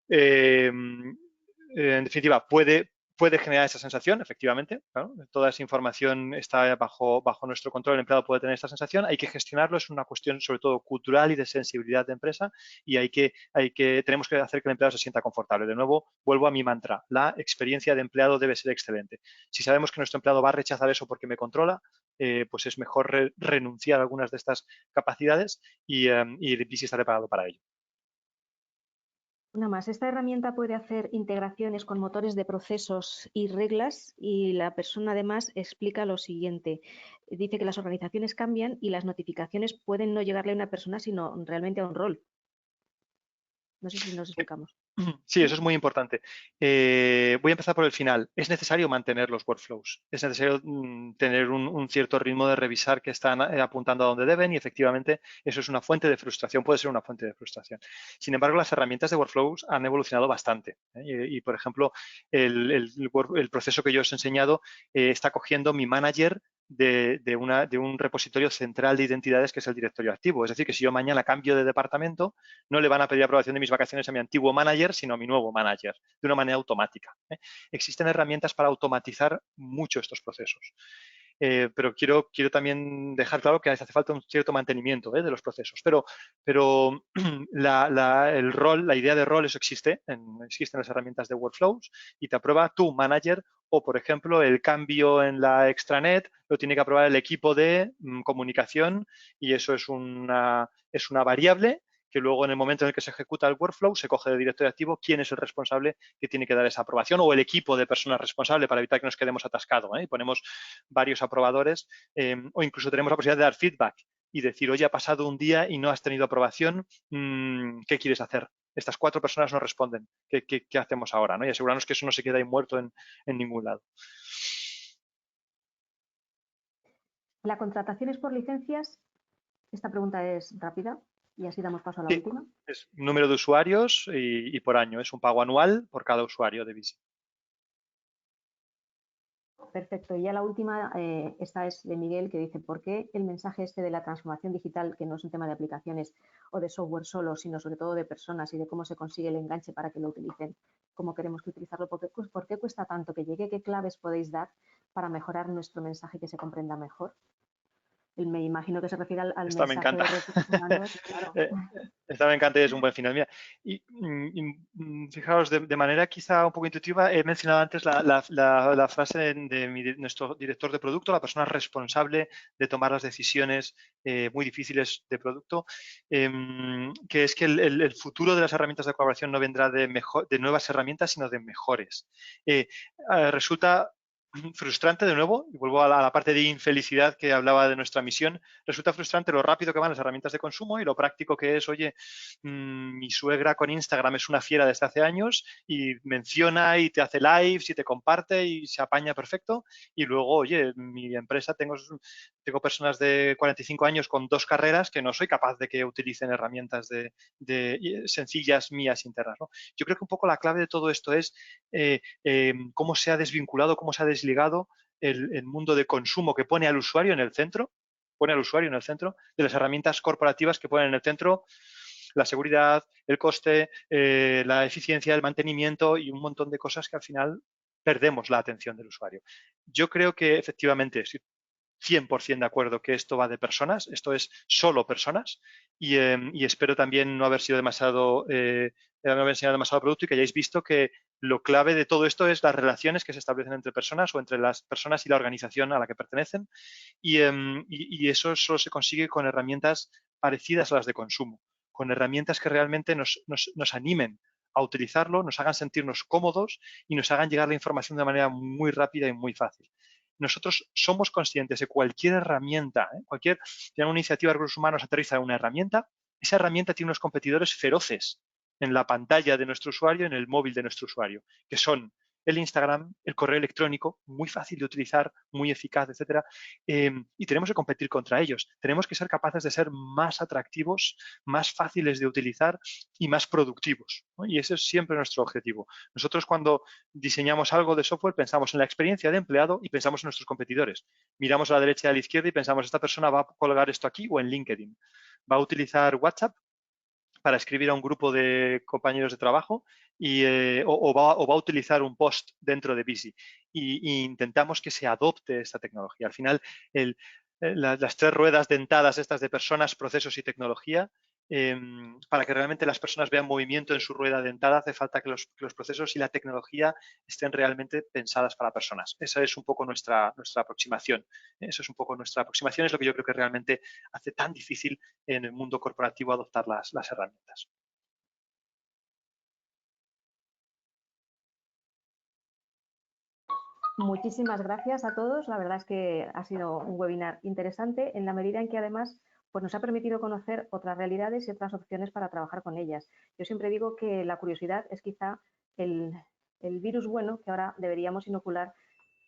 En definitiva, puede generar esa sensación, efectivamente. Claro, toda esa información está bajo nuestro control, el empleado puede tener esta sensación. Hay que gestionarlo, es una cuestión sobre todo cultural y de sensibilidad de empresa y tenemos que hacer que el empleado se sienta confortable. De nuevo, vuelvo a mi mantra, la experiencia de empleado debe ser excelente. Si sabemos que nuestro empleado va a rechazar eso porque me controla, pues es mejor renunciar a algunas de estas capacidades y Visi está preparado para ello. Una más, esta herramienta puede hacer integraciones con motores de procesos y reglas y la persona además explica lo siguiente. Dice que las organizaciones cambian y las notificaciones pueden no llegarle a una persona, sino realmente a un rol. No sé si nos explicamos. Sí, eso es muy importante. Voy a empezar por el final. Es necesario mantener los workflows. Es necesario tener un cierto ritmo de revisar que están apuntando a donde deben y efectivamente eso es una fuente de frustración, puede ser una fuente de frustración. Sin embargo, las herramientas de workflows han evolucionado bastante. Y, por ejemplo, el proceso que yo os he enseñado está cogiendo mi manager de un repositorio central de identidades que es el directorio activo. Es decir, que si yo mañana cambio de departamento, no le van a pedir aprobación de mis vacaciones a mi antiguo manager, sino a mi nuevo manager, de una manera automática. Existen herramientas para automatizar mucho estos procesos. Pero quiero también dejar claro que hace falta un cierto mantenimiento de los procesos. Pero el rol, la idea de rol, eso existe. Existen las herramientas de workflows y te aprueba tu manager o, por ejemplo, el cambio en la extranet lo tiene que aprobar el equipo de comunicación y eso es una variable que luego en el momento en el que se ejecuta el workflow se coge del directorio activo quién es el responsable que tiene que dar esa aprobación o el equipo de personas responsable para evitar que nos quedemos atascados. Y ponemos varios aprobadores o incluso tenemos la posibilidad de dar feedback y decir, oye, ha pasado un día y no has tenido aprobación, ¿qué quieres hacer? Estas 4 personas no responden. ¿Qué hacemos ahora? Y asegurarnos que eso no se queda ahí muerto en ningún lado. ¿La contratación es por licencias? Esta pregunta es rápida y así damos paso a la última. Es número de usuarios y por año. Es un pago anual por cada usuario de Visi. Perfecto. Y ya la última, esta es de Miguel, que dice, ¿por qué el mensaje este de la transformación digital, que no es un tema de aplicaciones o de software solo, sino sobre todo de personas y de cómo se consigue el enganche para que lo utilicen, cómo queremos que utilizarlo? ¿Por qué cuesta tanto que llegue? ¿Qué claves podéis dar para mejorar nuestro mensaje y que se comprenda mejor? Me imagino que se refiere al Esta me mensaje de encanta. recursos humanos, claro. Esta me encanta y es un buen final. Mira, fijaos, de manera quizá un poco intuitiva, he mencionado antes la frase de nuestro director de producto, la persona responsable de tomar las decisiones muy difíciles de producto, que es que el futuro de las herramientas de colaboración no vendrá de nuevas herramientas, sino de mejores. Resulta frustrante, de nuevo, y vuelvo a la parte de infelicidad que hablaba de nuestra misión, resulta frustrante lo rápido que van las herramientas de consumo y lo práctico que es, oye, mi suegra con Instagram es una fiera desde hace años y menciona y te hace lives y te comparte y se apaña perfecto, y luego, oye, mi empresa tengo personas de 45 años con 2 carreras que no soy capaz de que utilicen herramientas sencillas mías internas, ¿no? Yo creo que un poco la clave de todo esto es cómo se ha desvinculado, cómo se ha desligado el mundo de consumo que pone al usuario en el centro, de las herramientas corporativas que ponen en el centro la seguridad, el coste, la eficiencia, el mantenimiento y un montón de cosas que al final perdemos la atención del usuario. Yo creo que efectivamente, estoy 100% de acuerdo que esto va de personas, esto es solo personas, y espero también no haber sido demasiado no haber enseñado demasiado producto y que hayáis visto que lo clave de todo esto es las relaciones que se establecen entre personas o entre las personas y la organización a la que pertenecen, y eso solo se consigue con herramientas parecidas a las de consumo, con herramientas que realmente nos animen a utilizarlo, nos hagan sentirnos cómodos y nos hagan llegar la información de manera muy rápida y muy fácil. Nosotros somos conscientes de cualquier herramienta, tiene una iniciativa de recursos humanos, aterriza en una herramienta, esa herramienta tiene unos competidores feroces en la pantalla de nuestro usuario, en el móvil de nuestro usuario, que son el Instagram, el correo electrónico, muy fácil de utilizar, muy eficaz, etcétera, y tenemos que competir contra ellos. Tenemos que ser capaces de ser más atractivos, más fáciles de utilizar y más productivos, ¿no? Y ese es siempre nuestro objetivo. Nosotros cuando diseñamos algo de software pensamos en la experiencia de empleado y pensamos en nuestros competidores. Miramos a la derecha y a la izquierda y pensamos, esta persona va a colgar esto aquí o en LinkedIn. Va a utilizar WhatsApp para escribir a un grupo de compañeros de trabajo o va a utilizar un post dentro de Busy. Y intentamos que se adopte esta tecnología. Al final, las 3 ruedas dentadas estas de personas, procesos y tecnología, para que realmente las personas vean movimiento en su rueda dentada, hace falta que los procesos y la tecnología estén realmente pensadas para personas. Esa es un poco nuestra aproximación. Eso es un poco nuestra aproximación, es lo que yo creo que realmente hace tan difícil en el mundo corporativo adoptar las herramientas. Muchísimas gracias a todos. La verdad es que ha sido un webinar interesante en la medida en que además pues nos ha permitido conocer otras realidades y otras opciones para trabajar con ellas. Yo siempre digo que la curiosidad es quizá el virus bueno que ahora deberíamos inocular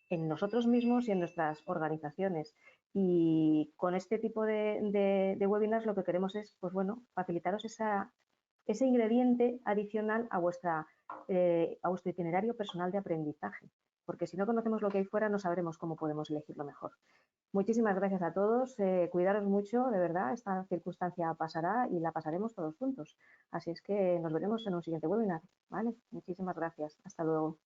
en nosotros mismos y en nuestras organizaciones. Y con este tipo de webinars lo que queremos es, pues bueno, facilitaros ese ingrediente adicional a vuestro itinerario personal de aprendizaje, porque si no conocemos lo que hay fuera no sabremos cómo podemos elegirlo mejor. Muchísimas gracias a todos, cuidaros mucho, de verdad, esta circunstancia pasará y la pasaremos todos juntos. Así es que nos veremos en un siguiente webinar, ¿vale? Muchísimas gracias, hasta luego.